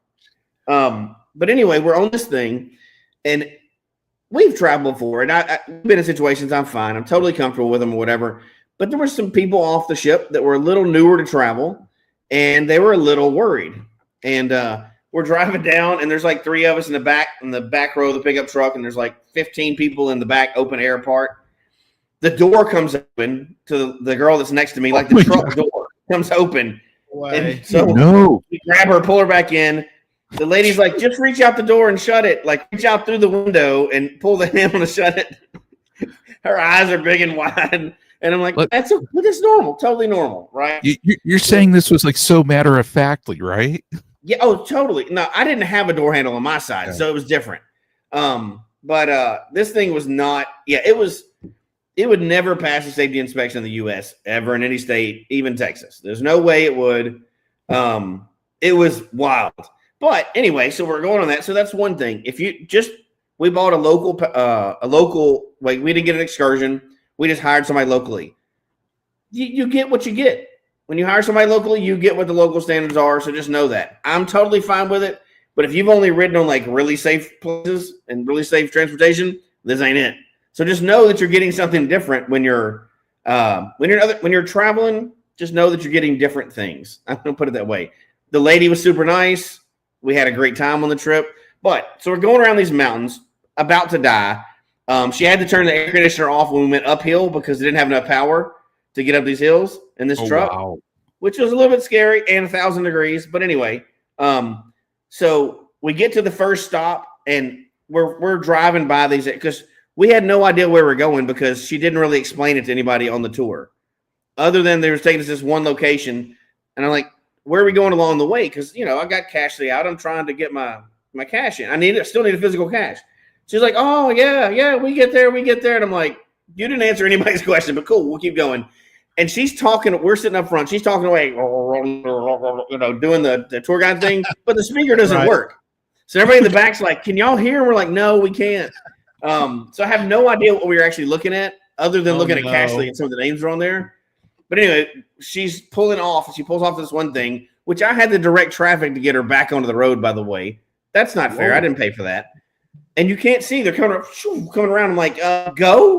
But anyway, we're on this thing, and we've traveled before, and I've been in situations I'm fine. I'm totally comfortable with them or whatever. But there were some people off the ship that were a little newer to travel, and they were a little worried. And we're driving down, and there's like three of us in the back row of the pickup truck, and there's like 15 people in the back open air part. The door comes open to the girl that's next to me, like the truck door comes open. And so we grab her, pull her back in. The lady's like, just reach out the door and shut it. Like, reach out through the window and pull the handle to shut it. Her eyes are big and wide. And I'm like, that's normal, totally normal, right? You're saying this was like so matter-of-factly, right? Yeah, totally. No, I didn't have a door handle on my side, so it was different. But this thing was not, it would never pass a safety inspection in the U.S. ever in any state, even Texas. There's no way it would. It was wild. But anyway, so we're going on that. So that's one thing. If you just We bought a local, like we didn't get an excursion. We just hired somebody locally. You get what you get. When you hire somebody locally, you get what the local standards are. So just know that. I'm totally fine with it. But if you've only ridden on like really safe places and really safe transportation, this ain't it. So just know that you're getting something different when you're traveling. Just know that you're getting different things. I'm gonna put it that way. The lady was super nice. We had a great time on the trip. So we're going around these mountains, about to die. She had to turn the air conditioner off when we went uphill because it didn't have enough power to get up these hills in this truck, which was a little bit scary and 1,000 degrees. But anyway, so we get to the first stop and we're driving by these because we had no idea where we're going because she didn't really explain it to anybody on the tour, other than they were taking us this one location. And I'm like, where are we going along the way? Because I got cash out. I'm trying to get my cash in. I still need a physical cash. She's like, oh yeah, we get there. And I'm like, you didn't answer anybody's question, but cool, we'll keep going. And she's talking, we're sitting up front, she's talking away, doing the tour guide thing, but the speaker doesn't work. So everybody in the back's like, can y'all hear? And we're like, no, we can't. So I have no idea what we were actually looking at, other than looking at Cashly and some of the names are on there. But anyway, she's pulling off, and she pulls off this one thing, which I had to direct traffic to get her back onto the road, by the way. That's not fair. I didn't pay for that. And you can't see. They're coming around. I'm like,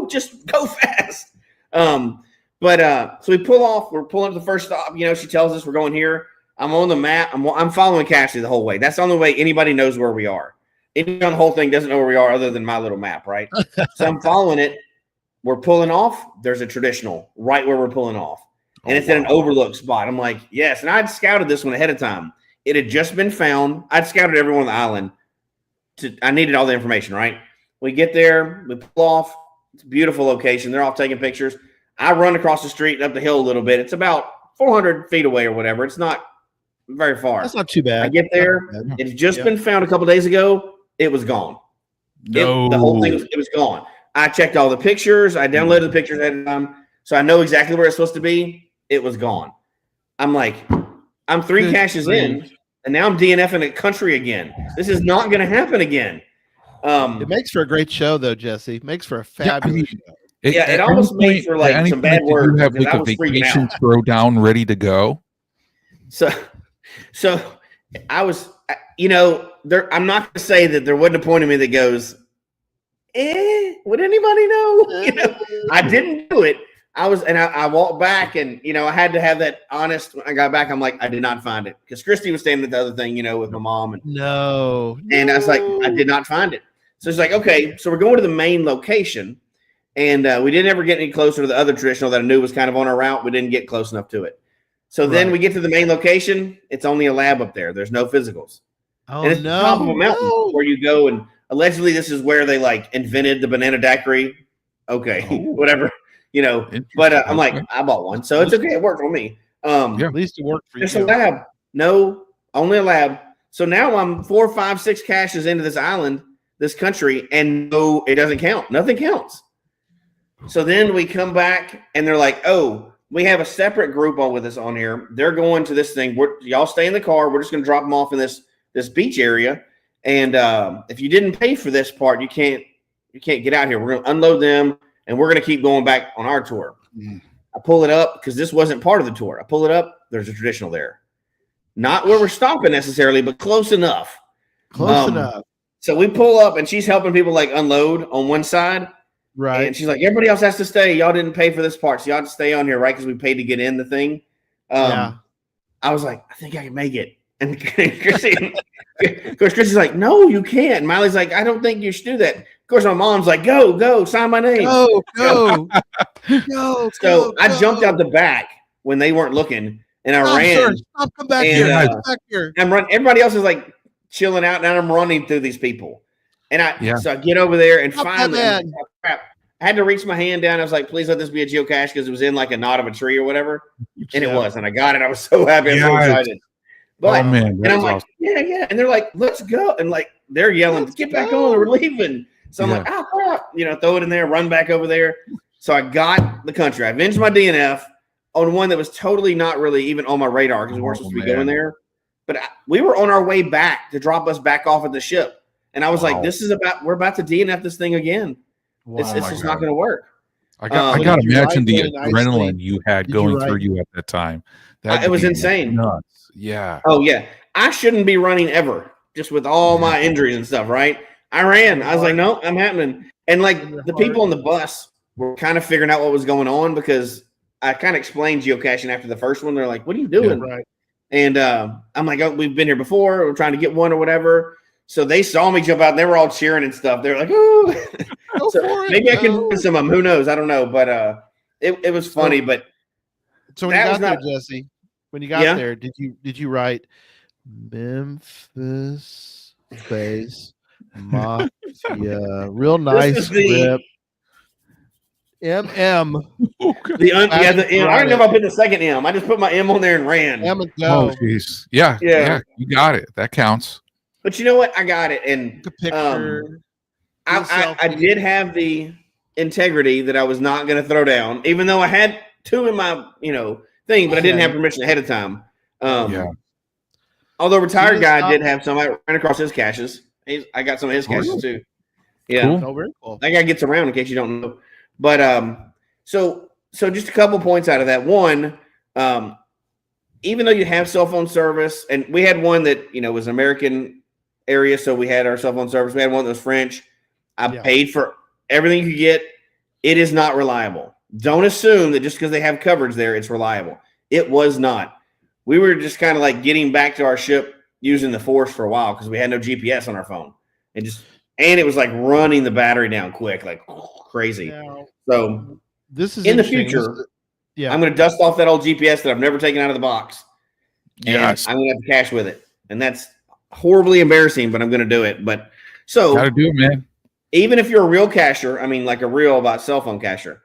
just go fast. So we pull off. We're pulling up the first stop. She tells us we're going here. I'm on the map. I'm following Cashly the whole way. That's the only way anybody knows where we are. Anybody on the whole thing doesn't know where we are other than my little map, right? So I'm following it. We're pulling off. There's a traditional right where we're pulling off. And it's in an overlook spot. I'm like, yes. And I'd scouted this one ahead of time. It had just been found. I'd scouted everyone on the island. I needed all the information, right? We get there. We pull off. It's a beautiful location. They're all taking pictures. I run across the street and up the hill a little bit. It's about 400 feet away or whatever. It's not very far. That's not too bad. I get there. It's just been found a couple days ago. It was gone. No. The whole thing it was gone. I checked all the pictures. I downloaded the pictures ahead of time. So I know exactly where it's supposed to be. It was gone. I'm like, I'm 3 caches in, and now I'm DNFing a country again. This is not going to happen again. It makes for a great show, though, Jesse. It makes for a fabulous show. It almost made for like some bad words. You have like a vacation throw down ready to go. So I was, there. I'm not going to say that there wasn't a point in me that goes, would anybody know? I didn't do it. I walked back and, I had to have that honest, when I got back, I'm like, I did not find it. Because Christy was standing at the other thing, with my mom. And I was like, I did not find it. So it's like, okay, so we're going to the main location. And we didn't ever get any closer to the other traditional that I knew was kind of on our route. We didn't get close enough to it. So then we get to the main location. It's only a lab up there. There's no physicals. Oh, and it's the top of a mountain where you go. And allegedly this is where they like invented the banana daiquiri. Okay, whatever. But I'm like, I bought one, so it's okay. It worked for me. At least it worked for you. It's a lab. No, only a lab. So now I'm 4, 5, 6 caches into this island, this country, and no, it doesn't count. Nothing counts. So then we come back, and they're like, "Oh, we have a separate group on with us on here. They're going to this thing. Y'all stay in the car. We're just going to drop them off in this beach area. And if you didn't pay for this part, you can't get out here. We're going to unload them." And we're going to keep going back on our tour. I pull it up because this wasn't part of the tour. I pull it up. There's a traditional there. Not where we're stopping necessarily, but close enough. Close enough. So we pull up, and she's helping people like unload on one side. Right. And she's like, everybody else has to stay. Y'all didn't pay for this part, so y'all have to stay on here, right? Because we paid to get in the thing. I was like, I think I can make it. And Christy's like, no, you can't. And Miley's like, I don't think you should do that. Of course, my mom's like, go, sign my name. Go. So I jumped out the back when they weren't looking, and I ran. Stop, come back here. Come back here. I'm running. Everybody else is like chilling out, and I'm running through these people. And so I get over there, and finally, I had to reach my hand down. I was like, please let this be a geocache, because it was in like a knot of a tree or whatever. And it was. And I got it. I was so happy. I'm so excited. But, man, and I'm like, awesome. yeah. And they're like, let's go. And like, they're yelling, get back on. We're leaving. So I'm like, crap. Throw it in there, run back over there. So I got the country. I avenged my DNF on one that was totally not really even on my radar because we weren't supposed to be going there. But we were on our way back to drop us back off at the ship. And I was like, we're about to DNF this thing again. Wow. It's just not going to work. I got to imagine the adrenaline you had Did going you through ride- you at that time. It was insane. Nuts. Yeah. Oh yeah. I shouldn't be running ever, just with all my injuries and stuff, right? I ran. I was like, no, I'm happening. And like the people on the bus were kind of figuring out what was going on because I kind of explained geocaching after the first one. They're like, what are you doing? Yeah, right. And I'm like, oh, we've been here before. We're trying to get one or whatever. So they saw me jump out and they were all cheering and stuff. They were like, ooh. So maybe I can do some of them. Who knows? I don't know. But it was funny. But so when you got there, Jesse, when you got there, did you write Memphis Space Mafia? Real nice script. M. The M. I don't know if I put the second M. I just put my M on there and ran. M and go. Oh, jeez. Yeah. You got it. That counts. But you know what? I got it. And the picture. I did have the integrity that I was not going to throw down, even though I had two in my thing, but I didn't have permission ahead of time. Although retired guy did have some. I ran across his caches. I got some of his caches too. Yeah. Cool. Oh, very cool. That guy gets around in case you don't know. But so just a couple points out of that. One, even though you have cell phone service, and we had one that was American area, so we had our cell phone service. We had one that was French. I paid for everything you could get. It is not reliable. Don't assume that just because they have coverage there, it's reliable. It was not. We were just kind of like getting back to our ship using the Force for a while because we had no GPS on our phone, and it was like running the battery down quick, like crazy. So this is in the future. I'm going to dust off that old GPS that I've never taken out of the box. Yes, I'm going to have to cache with it, and that's horribly embarrassing, but I'm going to do it. But so gotta do it, man. Even if you're a real cacher, I mean, like a real about cell phone cacher,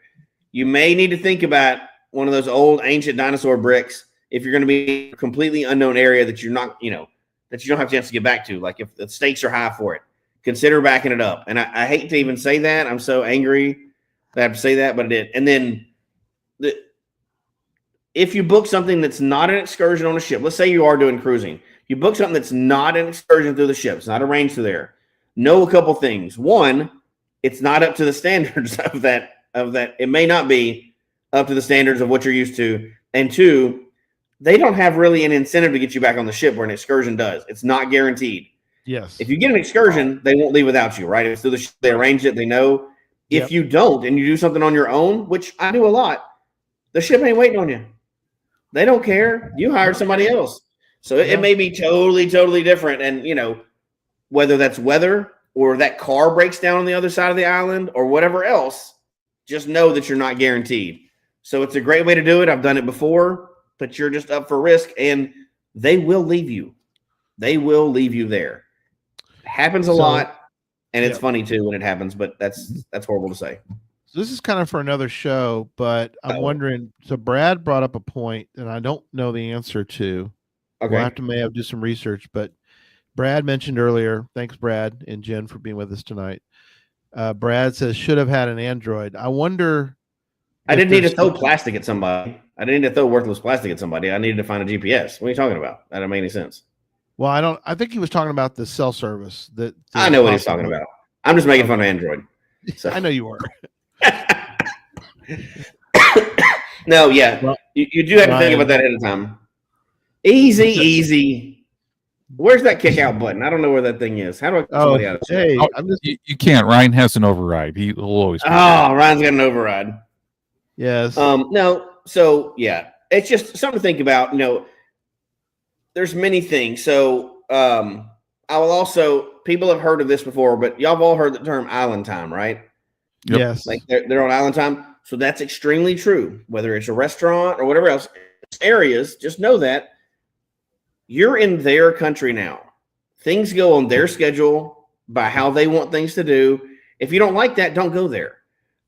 you may need to think about one of those old ancient dinosaur bricks if you're going to be a completely unknown area that you're not, that you don't have a chance to get back to. Like if the stakes are high for it, consider backing it up. And I hate to even say that. I'm so angry that I have to say that, but I did. And then if you book something that's not an excursion on a ship, let's say you are doing cruising, you book something that's not an excursion through the ship, it's not arranged through there. Know a couple things. One, it's not up to the standards of that. It may not be up to the standards of what you're used to. And two, they don't have really an incentive to get you back on the ship where an excursion does. It's not guaranteed. Yes. If you get an excursion, they won't leave without you, right? It's through the ship, they arrange it, they know. If you don't and you do something on your own, which I do a lot, the ship ain't waiting on you. They don't care. You hired somebody else. So it may be totally, totally different. And, whether that's weather or that car breaks down on the other side of the island or whatever else, just know that you're not guaranteed. So it's a great way to do it. I've done it before, but you're just up for risk, and they will leave you. They will leave you there. It happens a lot, and it's funny too when it happens, but that's horrible to say. So this is kind of for another show, but I'm wondering, so Brad brought up a point, and I don't know the answer to. Okay. We'll have to do some research, but Brad mentioned earlier, thanks Brad and Jen for being with us tonight. Brad says should have had an Android. I wonder. I didn't need to throw plastic at somebody. I didn't need to throw worthless plastic at somebody. I needed to find a GPS. What are you talking about? That doesn't make any sense. Well, I think he was talking about the cell service. I know what he's talking about. I'm just making fun of Android. So. I know you were. No, yeah. You do have to think about that ahead of time. Easy. Where's that kick out button? I don't know where that thing is. How do I kick somebody out of it? You can't. Ryan has an override. He'll always. Ryan's got an override. Yes. No. So yeah, it's just something to think about. There's many things. So I will also. People have heard of this before, but y'all have all heard the term island time, right? Yep. Yes. Like they're on island time. So that's extremely true. Whether it's a restaurant or whatever else, areas, just know that you're in their country now. Things go on their schedule by how they want things to do. If you don't like that, don't go there.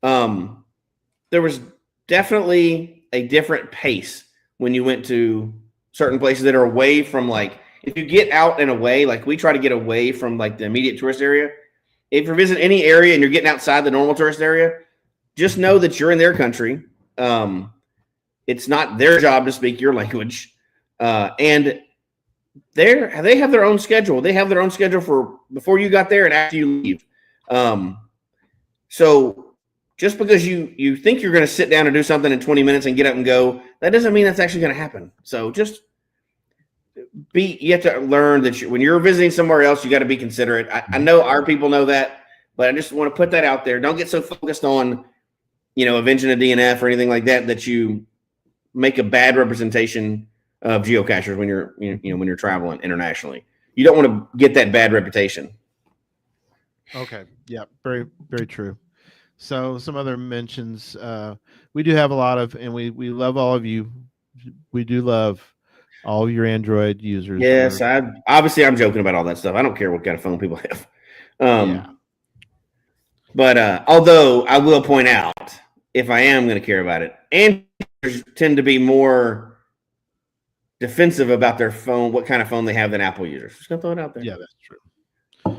There was definitely a different pace when you went to certain places that are away from, like, if you get out and away, like we try to get away from like the immediate tourist area. If you're visiting any area and you're getting outside the normal tourist area, just know that you're in their country. It's not their job to speak your language. And they have their own schedule. They have their own schedule for before you got there and after you leave. So just because you think you're going to sit down and do something in 20 minutes and get up and go, that doesn't mean that's actually going to happen. So just you have to learn that when you're visiting somewhere else, you got to be considerate. I know our people know that, but I just want to put that out there. Don't get so focused on, avenging a DNF or anything like that, that you make a bad representation of geocachers when you're traveling internationally. You don't want to get that bad reputation. Okay. Yeah. Very, very true. So some other mentions, we do have a lot of, and we love all of you. We do love all of your Android users. Yes. I'm joking about all that stuff. I don't care what kind of phone people have. But although I will point out, if I am going to care about it, Androids tend to be more defensive about their phone, what kind of phone they have, than Apple users. Just going to throw it out there. Yeah, that's true.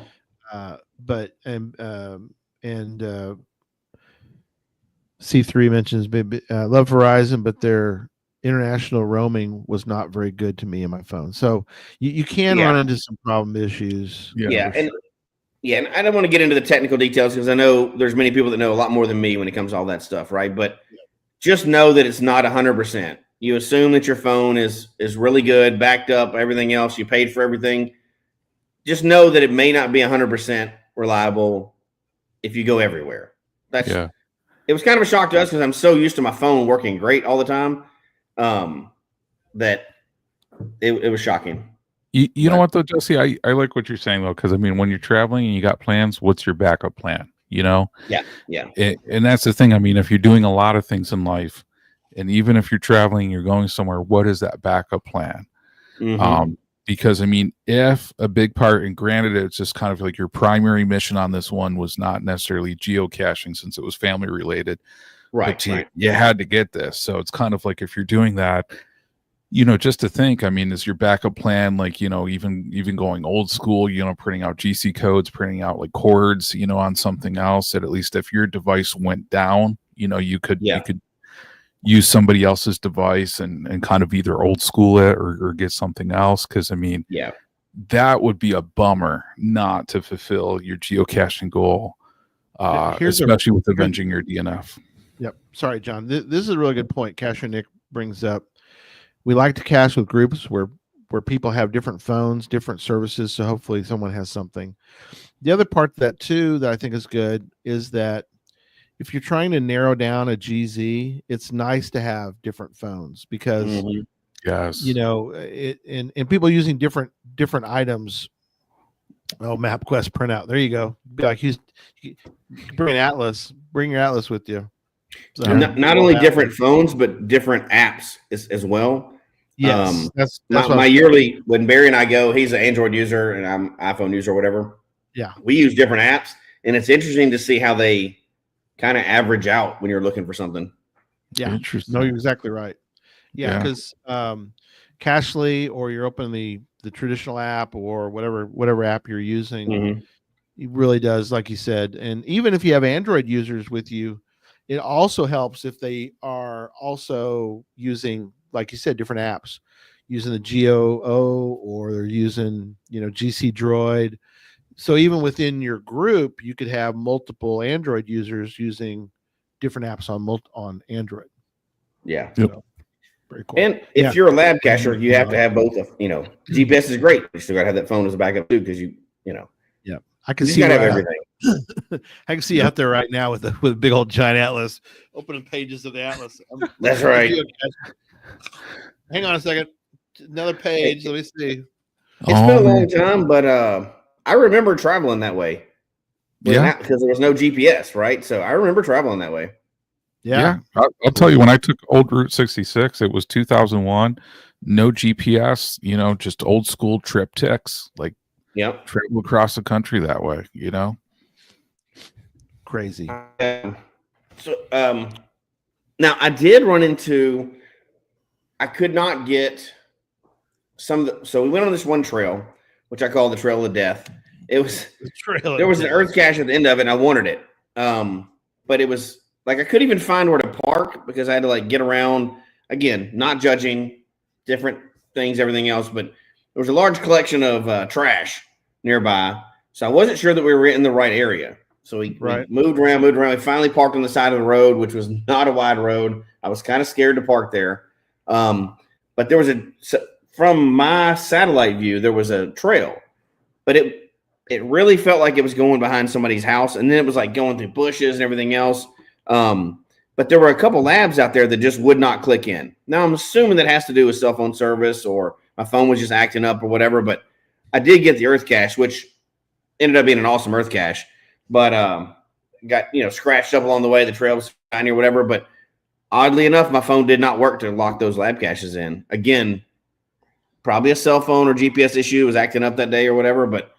C3 mentions love Verizon, but their international roaming was not very good to me in my phone. So you can run into some problem issues. And I don't want to get into the technical details because I know there's many people that know a lot more than me when it comes to all that stuff, right? But just know that it's not 100%. You assume that your phone is really good, backed up, everything else. You paid for everything. Just know that it may not be 100% reliable if you go everywhere. It was kind of a shock to us because I'm so used to my phone working great all the time that it was shocking. You know what though, Jesse? I like what you're saying though, because when you're traveling and you got plans, what's your backup plan? Yeah. And that's the thing. If you're doing a lot of things in life, and even if you're traveling, you're going somewhere, what is that backup plan? Mm-hmm. Because if a big part, and granted, it's just kind of like your primary mission on this one was not necessarily geocaching since it was family related, right? You had to get this, so it's kind of like if you're doing that. Just to think, is your backup plan even going old school, printing out GC codes, printing out like cords, on something else that at least if your device went down, you could use somebody else's device and kind of either old school it or get something else. Because that would be a bummer not to fulfill your geocaching goal, especially with avenging your DNF. Yep. Sorry, John. This is a really good point. Cacher Nick brings up. We like to cache with groups where people have different phones, different services. So hopefully someone has something. The other part of that too, that I think is good, is that if you're trying to narrow down a GZ, it's nice to have different phones because, yes, and people using different items. Oh, MapQuest printout. There you go. Be like, bring an atlas. Bring your atlas with you. So, not only different phones, but different apps as well. Yes, that's my yearly. When Barry and I go, he's an Android user and I'm iPhone user or whatever. Yeah, we use different apps, and it's interesting to see how they kind of average out when you're looking for something. Yeah, interesting. No, you're exactly right. Yeah, because Cachly, or you're opening the traditional app or whatever app you're using, it really does, like you said. And even if you have Android users with you, it also helps if they are also using, like you said, different apps, using the GOO or they're using, GC Droid. So even within your group, you could have multiple Android users using different apps on Android. Yeah. So, very cool. And if you're a lab cacher, you have to have both of, GPS is great. You still got to have that phone as a backup too, because Yeah. I can see everything. I can see you out there right now with a big old giant atlas, opening pages of the atlas. That's right. Hang on a second. Another page. Let me see. It's been a long time, but I remember traveling that way. Because there was no GPS, right? So I remember traveling that way. Yeah. I'll tell you, when I took old Route 66, it was 2001. No GPS, just old school triptychs, like travel across the country that way, Crazy. So now I did run into, I could not get so we went on this one trail, which I call the Trail of Death. It was there was an earth cache at the end of it, and I wanted it. But it was like I couldn't even find where to park because I had to get around. Again, not judging different things, everything else, but there was a large collection of trash nearby. So I wasn't sure that we were in the right area. So we moved around. We finally parked on the side of the road, which was not a wide road. I was kind of scared to park there. But there was from my satellite view, there was a trail, but it really felt like it was going behind somebody's house. And then it was like going through bushes and everything else. But there were a couple labs out there that just would not click in. Now I'm assuming that has to do with cell phone service or my phone was just acting up or whatever. But I did get the Earth cache, which ended up being an awesome Earth cache. But got scratched up along the way. The trail was shiny or whatever. But oddly enough, my phone did not work to lock those lab caches in. Again, probably a cell phone or GPS issue. It was acting up that day or whatever. But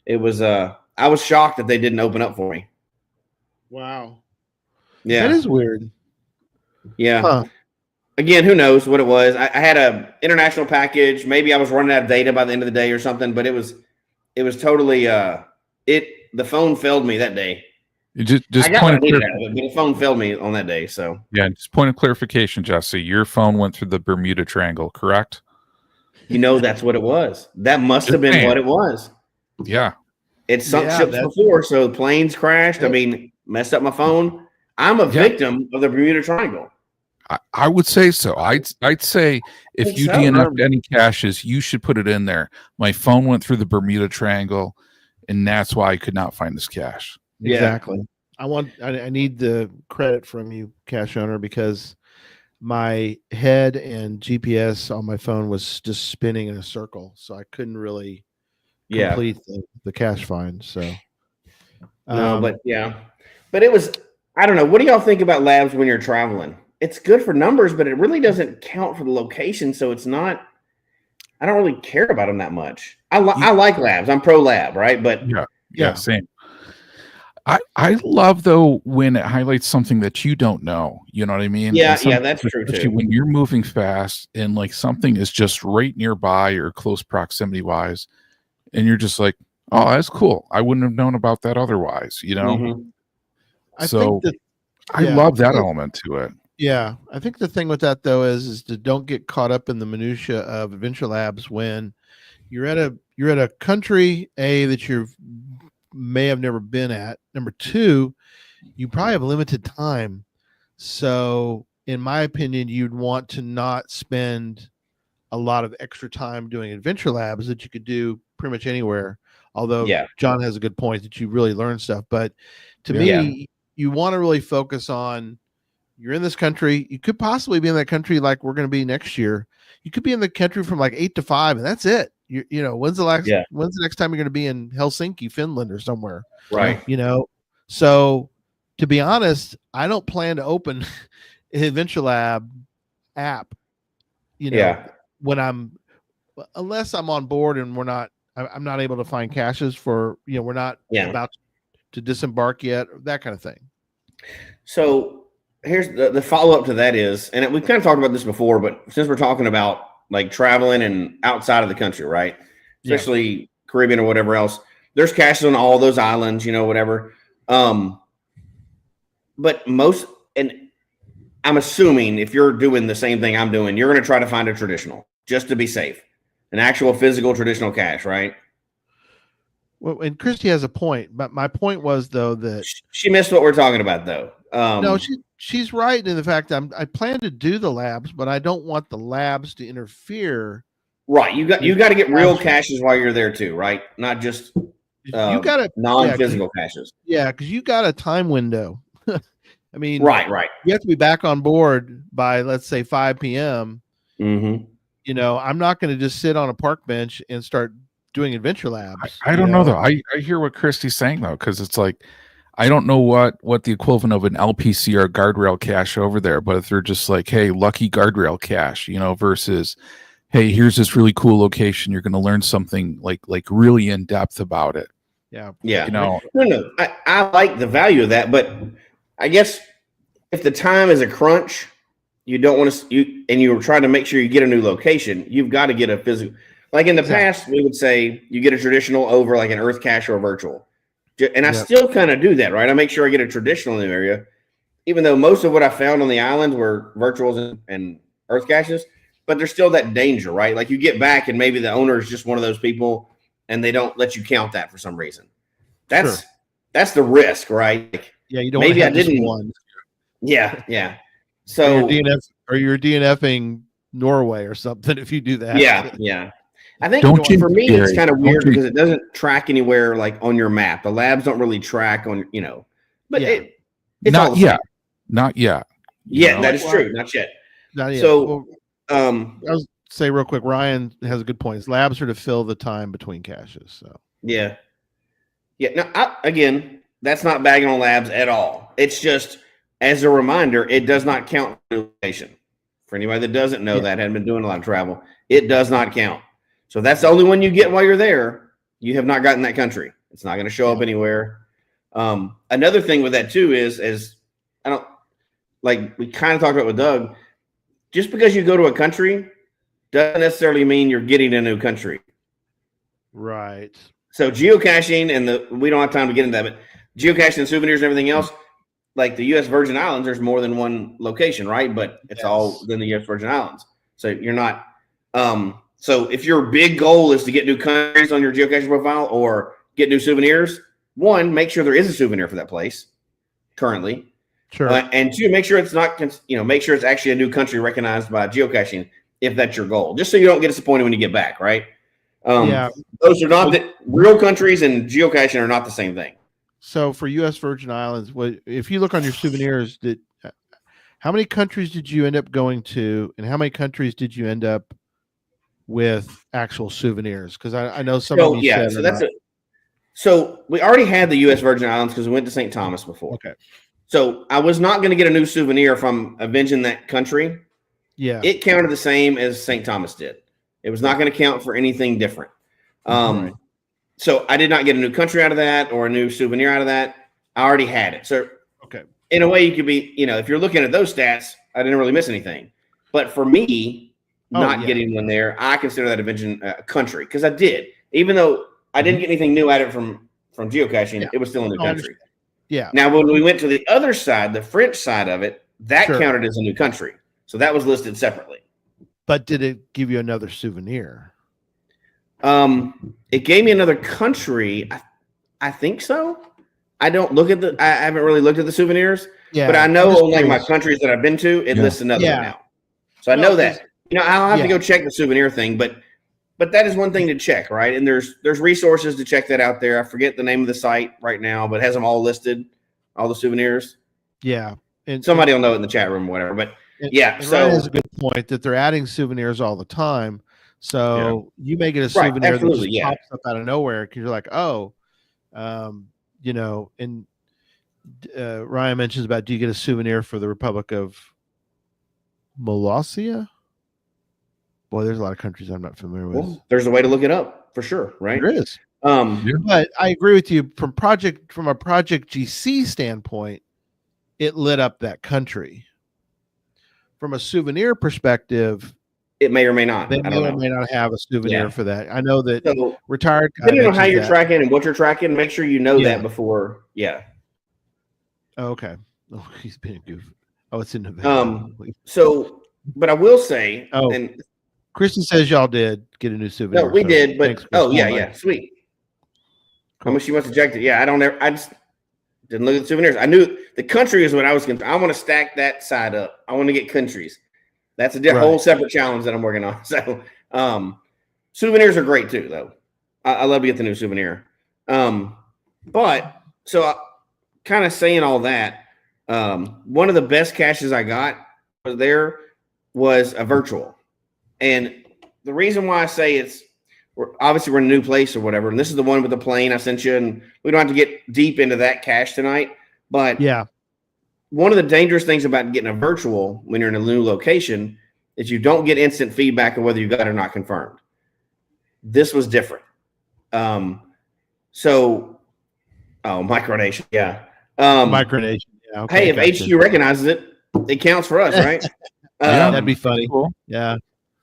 it was I was shocked that they didn't open up for me. Wow. Yeah, that is weird. Yeah. Huh. Again, who knows what it was? I had a international package. Maybe I was running out of data by the end of the day or something. But it was totally the phone failed me that day. Just I got point of data, but the phone failed me on that day. So yeah, just point of clarification, Jesse. Your phone went through the Bermuda Triangle, correct? That's what it was. That must have been what it was. Yeah, it sunk ships before, so planes crashed. I mean, messed up my phone. I'm a victim of the Bermuda Triangle. I would say so. I'd say if you DNF'd any caches, you should put it in there. My phone went through the Bermuda Triangle, and that's why I could not find this cache. Exactly. I need the credit from you, cache owner, because my head and GPS on my phone was just spinning in a circle, so I couldn't really complete the cache find. So but it was, I don't know. What do y'all think about labs when you're traveling? It's good for numbers, but it really doesn't count for the location. So it's not, I don't really care about them that much. I like labs. I'm pro lab, right? But yeah, same. I love though when it highlights something that you don't know. You know what I mean? Yeah, that's true too. When you're moving fast and like something is just right nearby or close proximity wise, and you're just like, oh, that's cool. I wouldn't have known about that otherwise, Mm-hmm. I love that element to it. Yeah, I think the thing with that though is to don't get caught up in the minutia of adventure labs when you're at a country that you may have never been at. Number two, you probably have limited time, so in my opinion, you'd want to not spend a lot of extra time doing adventure labs that you could do pretty much anywhere. Although John has a good point that you really learn stuff, but to me, you want to really focus on. You're in this country. You could possibly be in that country like we're going to be next year. You could be in the country from like 8 to 5, and that's it. When's the next time you're going to be in Helsinki, Finland, or somewhere? Right. So to be honest, I don't plan to open an Adventure Lab app. Unless I'm on board and I'm not able to find caches for we're not about to disembark yet, that kind of thing. So here's the follow-up to that is, and we've kind of talked about this before, but since we're talking about like traveling and outside of the country, right? Especially Caribbean or whatever else, there's caches on all those islands, whatever. But and I'm assuming if you're doing the same thing I'm doing, you're going to try to find a traditional just to be safe, an actual physical traditional cache, right? Well, and Christy has a point, but my point was though that she missed what we're talking about though. No, she's right in the fact that I plan to do the labs, but I don't want the labs to interfere. Right, you got to get real caches while you're there too, right? Not just you got non-physical caches. Yeah, because you got a time window. I mean, right. You have to be back on board by let's say 5 p.m. Mm-hmm. I'm not going to just sit on a park bench and start doing adventure labs. I don't know though. I hear what Christy's saying though, because it's like I don't know what the equivalent of an LPCR guardrail cache over there, but if they're just like, hey, lucky guardrail cache, versus, hey, here's this really cool location, you're going to learn something like really in depth about it. Yeah. No. I like the value of that, but I guess if the time is a crunch, you don't want to, and you're trying to make sure you get a new location, you've got to get a physical. Like in the past, we would say you get a traditional over like an Earth cache or a virtual. And I still kind of do that, right? I make sure I get a traditional in the area, even though most of what I found on the islands were virtuals and Earth caches. but there's still that danger, right? Like you get back and maybe the owner is just one of those people and they don't let you count that for some reason. That's the risk, right? Like, yeah, you don't maybe I just didn't. one. Yeah. So you're DNFing Norway or something if you do that. Yeah. I think for me it's kind of weird because it doesn't track anywhere like on your map. The labs don't really track on, but it's not yet. Not yet. Yeah, that is true. Not yet. Not yet. So, I'll say real quick. Ryan has a good point. His labs are to fill the time between caches. So yeah. Now, again, that's not bagging on labs at all. It's just as a reminder, it does not count location. For anybody that doesn't know that, hadn't been doing a lot of travel, it does not count. So that's the only one you get while you're there. You have not gotten that country. It's not going to show up anywhere. Another thing with that too is we kind of talked about with Doug, just because you go to a country doesn't necessarily mean you're getting a new country. Right. So geocaching we don't have time to get into that, but geocaching and souvenirs and everything else, like the U.S. Virgin Islands, there's more than one location, right? But it's all in the U.S. Virgin Islands. So you're not. So if your big goal is to get new countries on your geocaching profile or get new souvenirs, one, make sure there is a souvenir for that place currently. Sure. And two, make sure it's not, make sure it's actually a new country recognized by geocaching if that's your goal, just so you don't get disappointed when you get back, right? Those are not real countries, and geocaching are not the same thing. So for U.S. Virgin Islands, if you look on your souvenirs, how many countries did you end up going to, and how many countries did you end up with actual souvenirs? Because I know some of you said so we already had the U.S. Virgin Islands because we went to St. Thomas before. Okay. So I was not going to get a new souvenir from avenging that country. Yeah. It counted the same as St. Thomas did. It was not going to count for anything different. Right. So I did not get a new country out of that or a new souvenir out of that. I already had it. So in a way you could be, if you're looking at those stats, I didn't really miss anything. But for me, getting one there, I consider that avenging a country because I did. Even though I didn't get anything new out of it from geocaching, it was still a new country. Yeah. Now, when we went to the other side, the French side of it, that counted as a new country. So that was listed separately. But did it give you another souvenir? It gave me another country. I think so. I haven't really looked at the souvenirs, but I know like my countries that I've been to, it lists another one now. So I know that. I'll have to go check the souvenir thing, but that is one thing to check, right? And there's resources to check that out there. I forget the name of the site right now, but it has them all listed, all the souvenirs. Yeah. And somebody will know it in the chat room or whatever. But so Ryan has a good point that they're adding souvenirs all the time. So you may get a souvenir that just pops up out of nowhere because you're like, and Ryan mentions about, do you get a souvenir for the Republic of Molossia? Boy, there's a lot of countries I'm not familiar with. Well, there's a way to look it up for sure, right? There is. But I agree with you from a Project GC standpoint, it lit up that country. From a souvenir perspective, it may or may not. They may or may not have a souvenir for that. I know that retired. Depending on how you're tracking and what you're tracking, make sure you know that before. Yeah. Oh, okay. Oh, he's being a goof. Oh, it's in November. But I will say, and Kristen says y'all did get a new souvenir. No, we did, but sweet. How much she must have checked it? Yeah, I just didn't look at the souvenirs. I knew the country is what I was going to. I want to stack that side up. I want to get countries. That's a whole separate challenge that I'm working on. So, souvenirs are great too, though. I love to get the new souvenir. But kind of saying all that, one of the best caches I got was a virtual, and the reason why I say we're in a new place or whatever, and this is the one with the plane I sent you, and we don't have to get deep into that cache tonight, but one of the dangerous things about getting a virtual when you're in a new location is you don't get instant feedback of whether you got it or not confirmed. This was different. Micronation, Micronation, yeah. Okay, hey, if HQ recognizes it, it counts for us, right? That'd be funny. Cool. Yeah.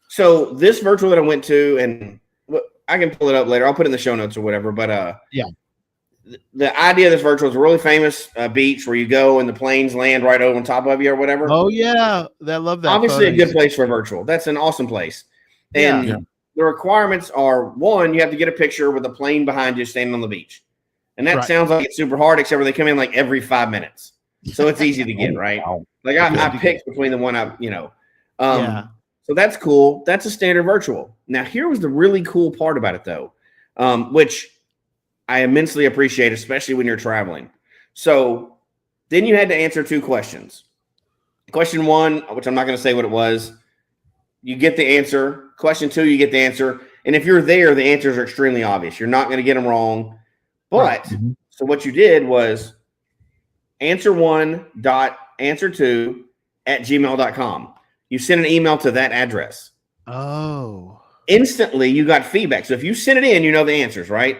So this virtual that I went to, and I can pull it up later. I'll put it in the show notes or whatever. But the idea of this virtual is a really famous beach where you go and the planes land right over on top of you or whatever. Oh yeah, I love that. Obviously, a good place for a virtual. That's an awesome place. And the requirements are: one, you have to get a picture with a plane behind you standing on the beach, and that sounds like it's super hard, except for they come in like every 5 minutes, so it's easy to get right. Like I picked between the one So that's cool. That's a standard virtual. Now, here was the really cool part about it, though, which I immensely appreciate, especially when you're traveling. So then you had to answer 2 questions. Question 1, which I'm not going to say what it was, you get the answer. Question 2, you get the answer. And if you're there, the answers are extremely obvious. You're not going to get them wrong. But so what you did was answer1.answer2@gmail.com. You send an email to that address. Oh. Instantly, you got feedback. So if you send it in, you know the answers, right?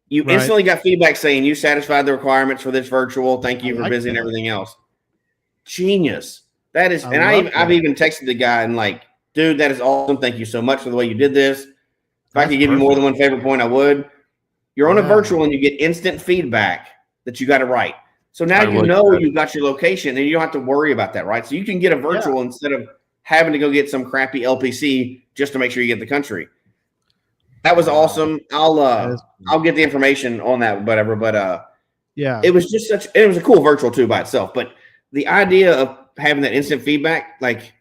You instantly got feedback saying you satisfied the requirements for this virtual. Thank you for visiting everything else. Genius. That is, I've even texted the guy and like, dude, that is awesome. Thank you so much for the way you did this. If I could give you more than one favorite point, I would. You're on a virtual and you get instant feedback that you got it right. So now you know you got your location and you don't have to worry about that, right? So you can get a virtual instead of having to go get some crappy LPC just to make sure you get the country. That was awesome. I'll get the information on that, whatever. But it was just it was a cool virtual too by itself. But the idea of having that instant feedback, like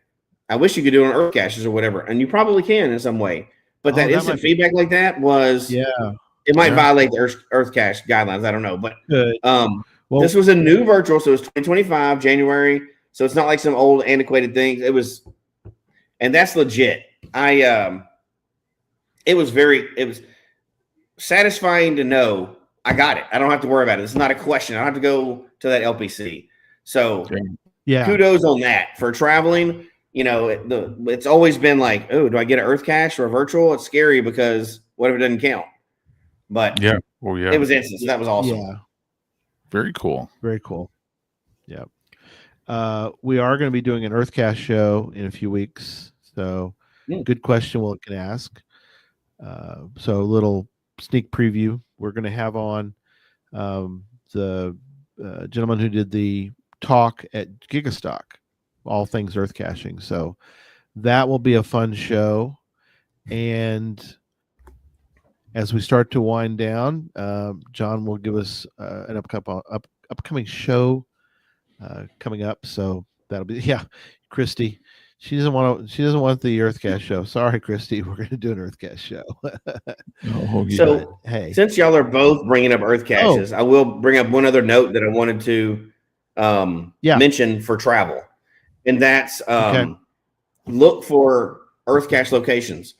I wish you could do it on Earth caches or whatever, and you probably can in some way. But that instant feedback like that was it might violate the Earth cache guidelines. I don't know, but this was a new virtual, so it was 2025 January. So it's not like some old antiquated things. It was, and that's legit. It was satisfying to know I got it. I don't have to worry about it. It's not a question. I don't have to go to that LPC. So kudos on that for traveling. You know, it's always been like, oh, do I get an Earth cache or a virtual? It's scary because what if it doesn't count? But it was instant. So that was awesome. Yeah. Very cool. Very cool. Yeah. We are going to be doing an Earth cache show in a few weeks. So good question we can ask. So a little sneak preview. We're going to have on the gentleman who did the talk at Gigastock, all things Earth caching. So that will be a fun show. And as we start to wind down, John will give us an upcoming show coming up. So that'll be Christy. She doesn't want the Earth cache show. Sorry, Christy. We're going to do an Earth cache show. So hey, since y'all are both bringing up Earth caches, I will bring up one other note that I wanted to mention for travel, and that's look for Earth cache locations.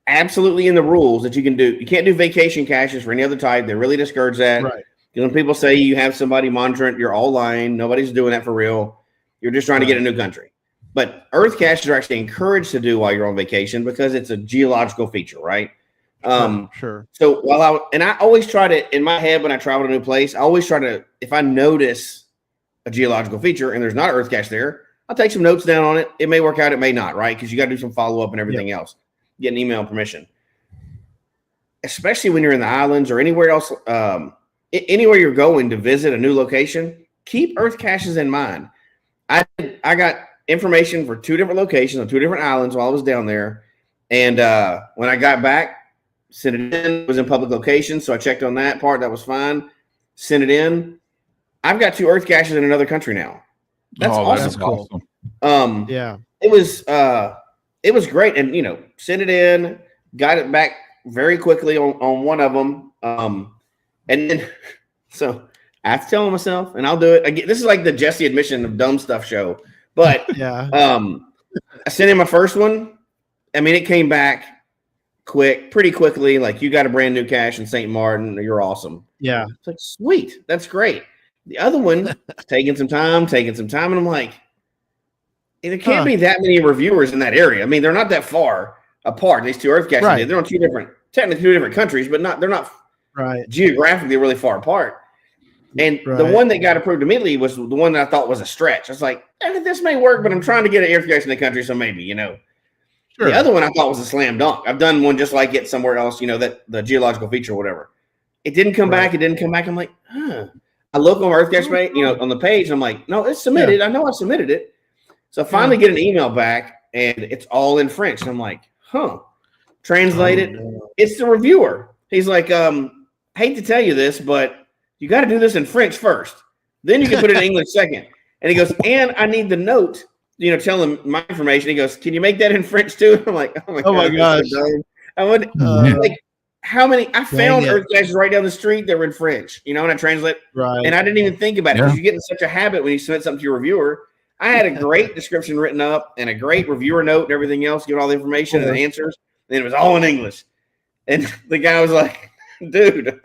Absolutely in the rules that you can do. You can't do vacation caches for any other type. They really discourage that. Right. When people say you have somebody monitoring, you're all lying. Nobody's doing that for real. You're just trying to get a new country. But Earth caches are actually encouraged to do while you're on vacation because it's a geological feature, right? Sure. So I always try to, in my head when I travel to a new place, I always try to, if I notice a geological feature and there's not an Earth cache there, I'll take some notes down on it. It may work out, it may not, right? Because you got to do some follow-up and everything else. Get an email permission. Especially when you're in the islands or anywhere else, anywhere you're going to visit a new location, keep Earth caches in mind. I got information for 2 different locations on 2 different islands while I was down there. And when I got back, sent it in. It was in public locations, so I checked on that part. That was fine. Sent it in. I've got 2 Earth caches in another country now. That's awesome. That's cool. It was great. And, sent it in, got it back very quickly on one of them. And then, so I have to tell myself, and I'll do it. This is like the Jesse admission of dumb stuff show. But I sent in my first one. I mean, it came back pretty quickly. Like, you got a brand new cache in St. Martin. You're awesome. Yeah. It's like, sweet. That's great. The other one, taking some time. And I'm like, there can't be that many reviewers in that area. I mean, they're not that far apart. These 2 Earth caches, they're on 2 different countries, but they're not geographically really far apart. And the one that got approved immediately was the one that I thought was a stretch. I was like, this may work, but I'm trying to get an Earth cache in the country, so maybe, Sure. The other one I thought was a slam dunk. I've done one just like it somewhere else, that the geological feature or whatever. it didn't come back. It didn't come back. I'm like, huh. I look on EarthCache page, on the page. I'm like, no, it's submitted. I know I submitted it. So I finally get an email back, and it's all in French. And I'm like, huh. Translate it. No. It's the reviewer. He's like, hate to tell you this, but you got to do this in French first. Then you can put it in English second. And he goes, and I need the note, tell him my information. He goes, can you make that in French too? I'm like, oh my gosh. I would like how many I found EarthCaches right down the street that were in French, and I translate. Right. And I didn't even think about it because you get in such a habit when you submit something to your reviewer. I had a great description written up and a great reviewer note and everything else, give all the information and the answers. And it was all in English. And the guy was like, dude.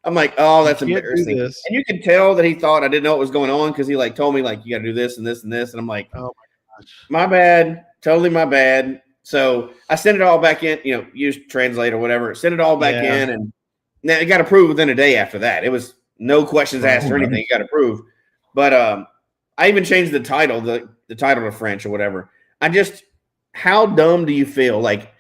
I'm like, oh, that's embarrassing. And you can tell that he thought I didn't know what was going on because he told me you got to do this and this and this. And I'm like, oh my gosh, my bad, totally my bad. So I sent it all back in, use Translate or whatever. Send it all back in, and now it got approved within a day after that. It was no questions asked or anything. It got approved. But I even changed the title, the title to French or whatever. How dumb do you feel? Like,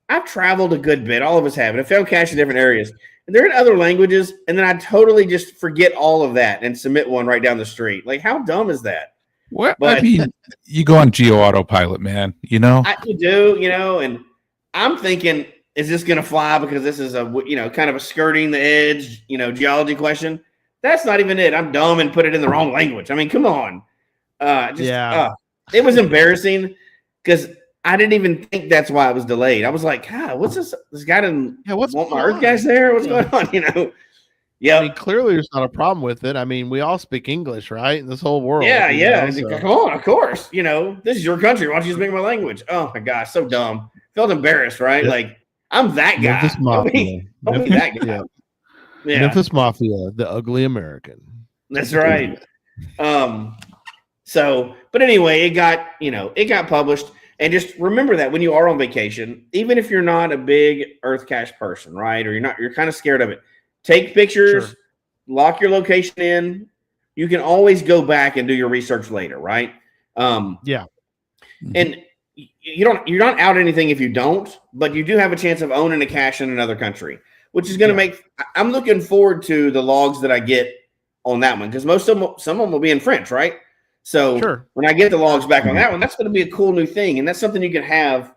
I've traveled a good bit. All of us have. And I found cache in different areas. And they're in other languages, and then I totally just forget all of that and submit one right down the street. Like, how dumb is that? Well, I mean, you go on Geo Autopilot, man. You do, and I'm thinking, is this going to fly because this is a, kind of a skirting the edge, geology question? That's not even it. I'm dumb and put it in the wrong language. I mean, come on. It was embarrassing because I didn't even think that's why it was delayed. I was like, what's this? This guy didn't want my EarthCache there? What's going on? Yeah. I mean, clearly there's not a problem with it. I mean, we all speak English, right? In this whole world. Yeah. So. Come on, of course. This is your country. Why don't you speak my language? Oh my gosh, so dumb. Felt embarrassed, right? Like, I'm that guy. Memphis Mafia. Don't be that guy. Yeah. Memphis Mafia, the ugly American. That's right. But anyway, it got published. And just remember that when you are on vacation, even if you're not a big EarthCache person, right? Or you're kind of scared of it. Take pictures, lock your location in. You can always go back and do your research later, right? And you're not out anything if you don't, but you do have a chance of owning a cache in another country, which is going to I'm looking forward to the logs that I get on that one because some of them will be in French, right? So when I get the logs back on that one, that's going to be a cool new thing. And that's something you can have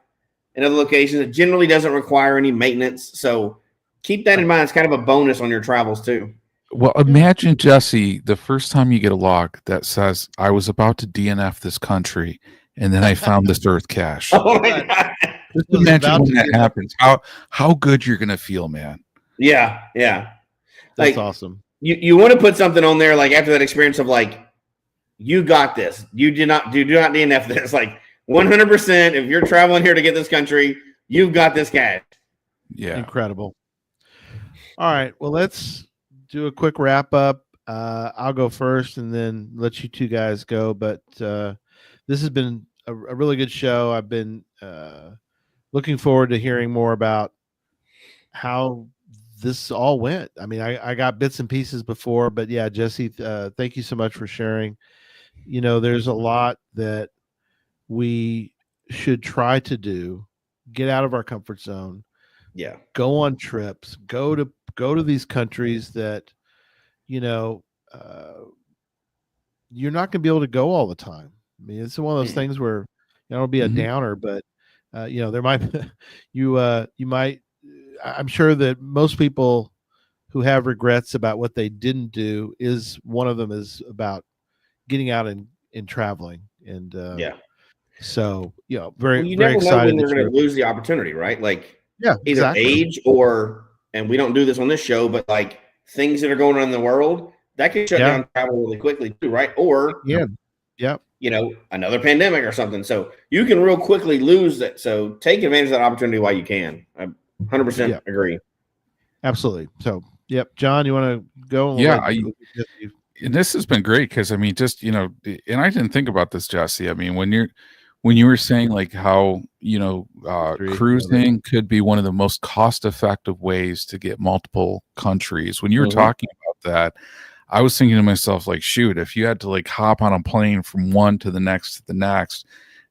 in other locations. It generally doesn't require any maintenance. So keep that in mind. It's kind of a bonus on your travels too. Well, imagine, Jesse, the first time you get a log that says, I was about to DNF this country, and then I found this EarthCache. Oh my God. Just imagine when that happens. How good you're going to feel, man. Yeah. That's awesome. You want to put something on there after that experience of you got this. You do not DNF this. 100%. If you're traveling here to get this country, you've got this cache. Yeah. Incredible. All right. Well, let's do a quick wrap up. I'll go first and then let you two guys go. But this has been a really good show. I've been looking forward to hearing more about how this all went. I mean, I got bits and pieces before, but yeah, Jesse, thank you so much for sharing. There's a lot that we should try to do, get out of our comfort zone. Yeah. Go on trips, go to these countries that, you're not going to be able to go all the time. I mean, it's one of those things where it'll be a downer, but there might, you might, I'm sure that most people who have regrets about what they didn't do one of them is about getting out and traveling. And so, very, you very never excited. know when you're going to lose the opportunity, right? Either exactly. age and we don't do this on this show, but things that are going on in the world that can shut down travel really quickly too, right? Or another pandemic or something. So you can real quickly lose that. So take advantage of that opportunity while you can. I 100% agree. Absolutely. So, John, you want to go? Yeah. And this has been great because and I didn't think about this, Jesse. I mean, when you were saying how cruising could be one of the most cost-effective ways to get multiple countries. When you were talking about that, I was thinking to myself, shoot, if you had to hop on a plane from one to the next,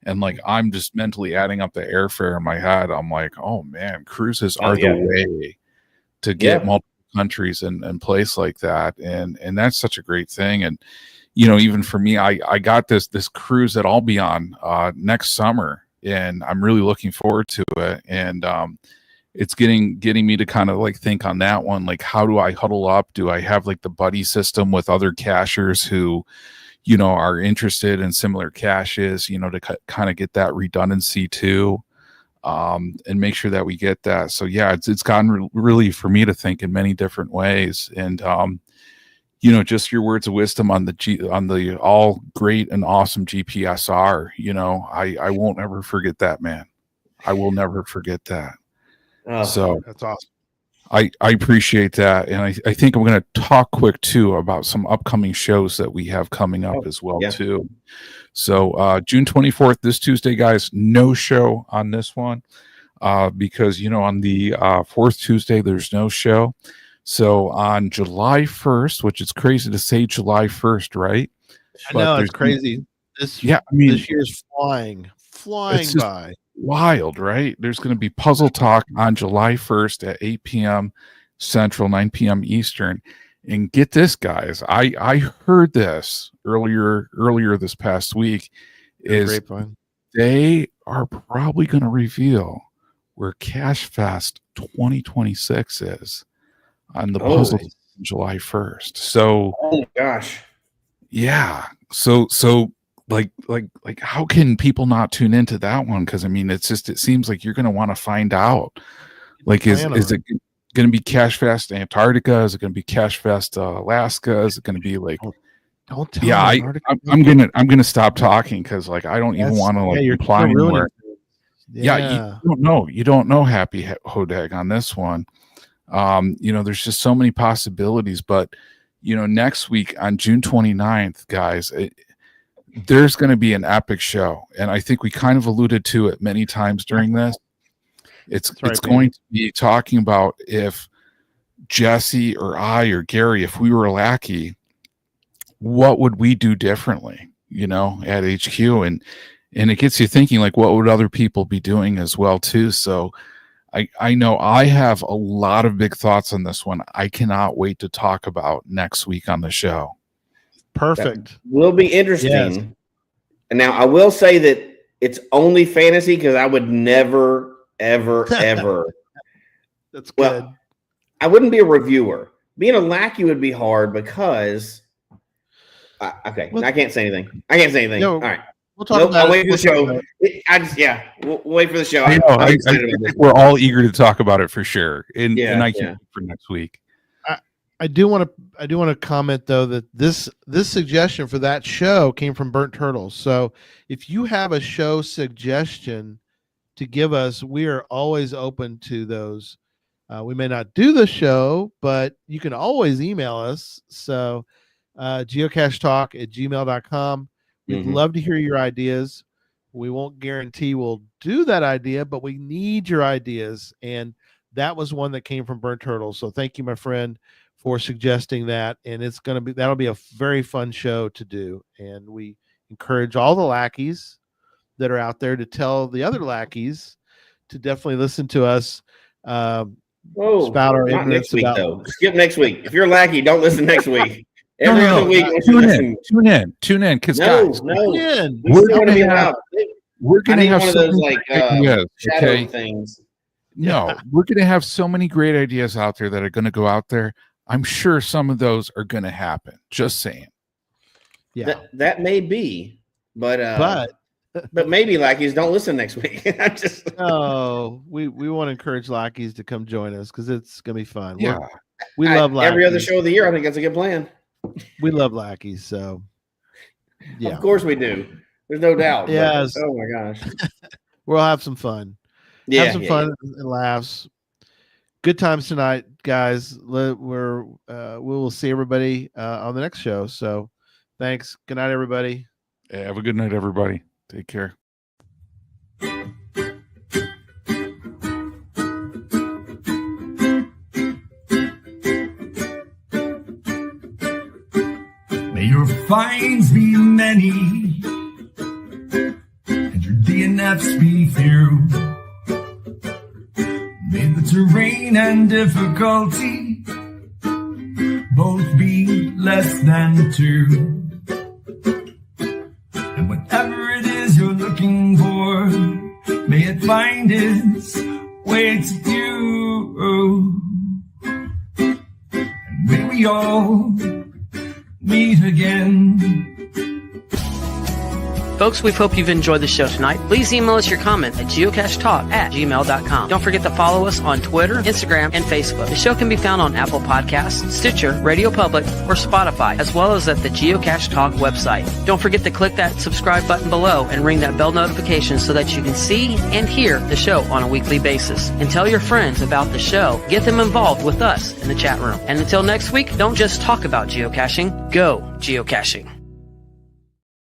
and I'm just mentally adding up the airfare in my head. I'm like, oh man, cruises are the way to get multiple countries and place like that. And that's such a great thing. And, you know, even for me, I got this cruise that I'll be on next summer, and I'm really looking forward to it. And it's getting me to kind of like think on that one, like, how do I huddle up? Do I have like the buddy system with other cachers who, you know, are interested in similar caches, you know, to kind of get that redundancy too, and make sure that we get that. So yeah, it's gotten really for me to think in many different ways. And you know, just your words of wisdom on the all great and awesome GPSR, you know, I won't ever forget that, man. I will never forget that. Oh, so That's awesome. I appreciate that. And I think I'm going to talk quick too about some upcoming shows that we have coming up as well too. So June 24th, this Tuesday, guys, no show on this one because, you know, on the fourth Tuesday, there's no show. So on July 1st, which is crazy to say July 1st, right? I know, it's crazy. This year's flying by. Wild, right? There's going to be Puzzle Talk on July 1st at 8 p.m. Central, 9 p.m. Eastern. And get this, guys, I heard this earlier this past week, is they are probably going to reveal where Cache Fest 2026 is on the puzzle July 1st. So, oh my gosh, yeah. So like how can people not tune into that one? Because I mean, it seems like you're going to want to find out. Like, is it going to be Cache Fest Antarctica? Is it going to be Cache Fest Alaska? Is it going to be like? Don't tell me. I'm gonna stop talking because like I don't even want to like imply anywhere. Yeah, you don't know Happy Hodag on this one. You know, there's just so many possibilities. But you know, next week on June 29th, guys, there's going to be an epic show, and I think we kind of alluded to it many times during this. It's going to be talking about if Jesse or I or Gary, if we were Lackey, what would we do differently, you know, at HQ? And it gets you thinking, like, what would other people be doing as well too? So I know I have a lot of big thoughts on this one. I cannot wait to talk about next week on the show. Perfect. That will be interesting. Yes. And now I will say that it's only fantasy because I would never, ever, ever. That's good. Well, I wouldn't be a reviewer. Being a lackey would be hard because. Okay, I can't say anything. No, all right. We'll talk about I'll wait for the show. We'll wait for the show. I think we're all eager to talk about it for sure. And I can't wait for next week. I do want to comment though that this suggestion for that show came from Burnt Turtles. So if you have a show suggestion to give us, we are always open to those. We may not do the show, but you can always email us. So geocachetalk@gmail.com. We'd love to hear your ideas. We won't guarantee we'll do that idea, but we need your ideas. And that was one that came from Burnt Turtles. So thank you, my friend, for suggesting that. And that'll be a very fun show to do. And we encourage all the lackeys that are out there to tell the other lackeys to definitely listen to us. Spout our ignorance next week, though. Skip next week. If you're a lackey, don't listen next week. Every other week, tune in, because guys, we're going to have one of those like shadow things. No, we're going to have so many great ideas out there that are going to go out there. I'm sure some of those are going to happen. Just saying. Yeah, that may be, but maybe lackeys don't listen next week. We want to encourage lackeys to come join us because it's going to be fun. Yeah, we love lackeys. Every other show of the year. I think that's a good plan. We love lackeys, so yeah. Of course we do. There's no doubt. Yes. Oh my gosh. We'll have some fun. Have some fun and laughs. Good times tonight, guys. We will see everybody on the next show. So thanks. Good night, everybody. Have a good night, everybody. Take care. May your finds be many, and your DNFs be few. May the terrain and difficulty both be less than two. And whatever it is you're looking for, may it find its way to you. And may we all meet again. Folks, we hope you've enjoyed the show tonight. Please email us your comment at geocachetalk@gmail.com. Don't forget to follow us on Twitter, Instagram, and Facebook. The show can be found on Apple Podcasts, Stitcher, Radio Public, or Spotify, as well as at the Geocache Talk website. Don't forget to click that subscribe button below and ring that bell notification so that you can see and hear the show on a weekly basis. And tell your friends about the show. Get them involved with us in the chat room. And until next week, don't just talk about geocaching, go geocaching.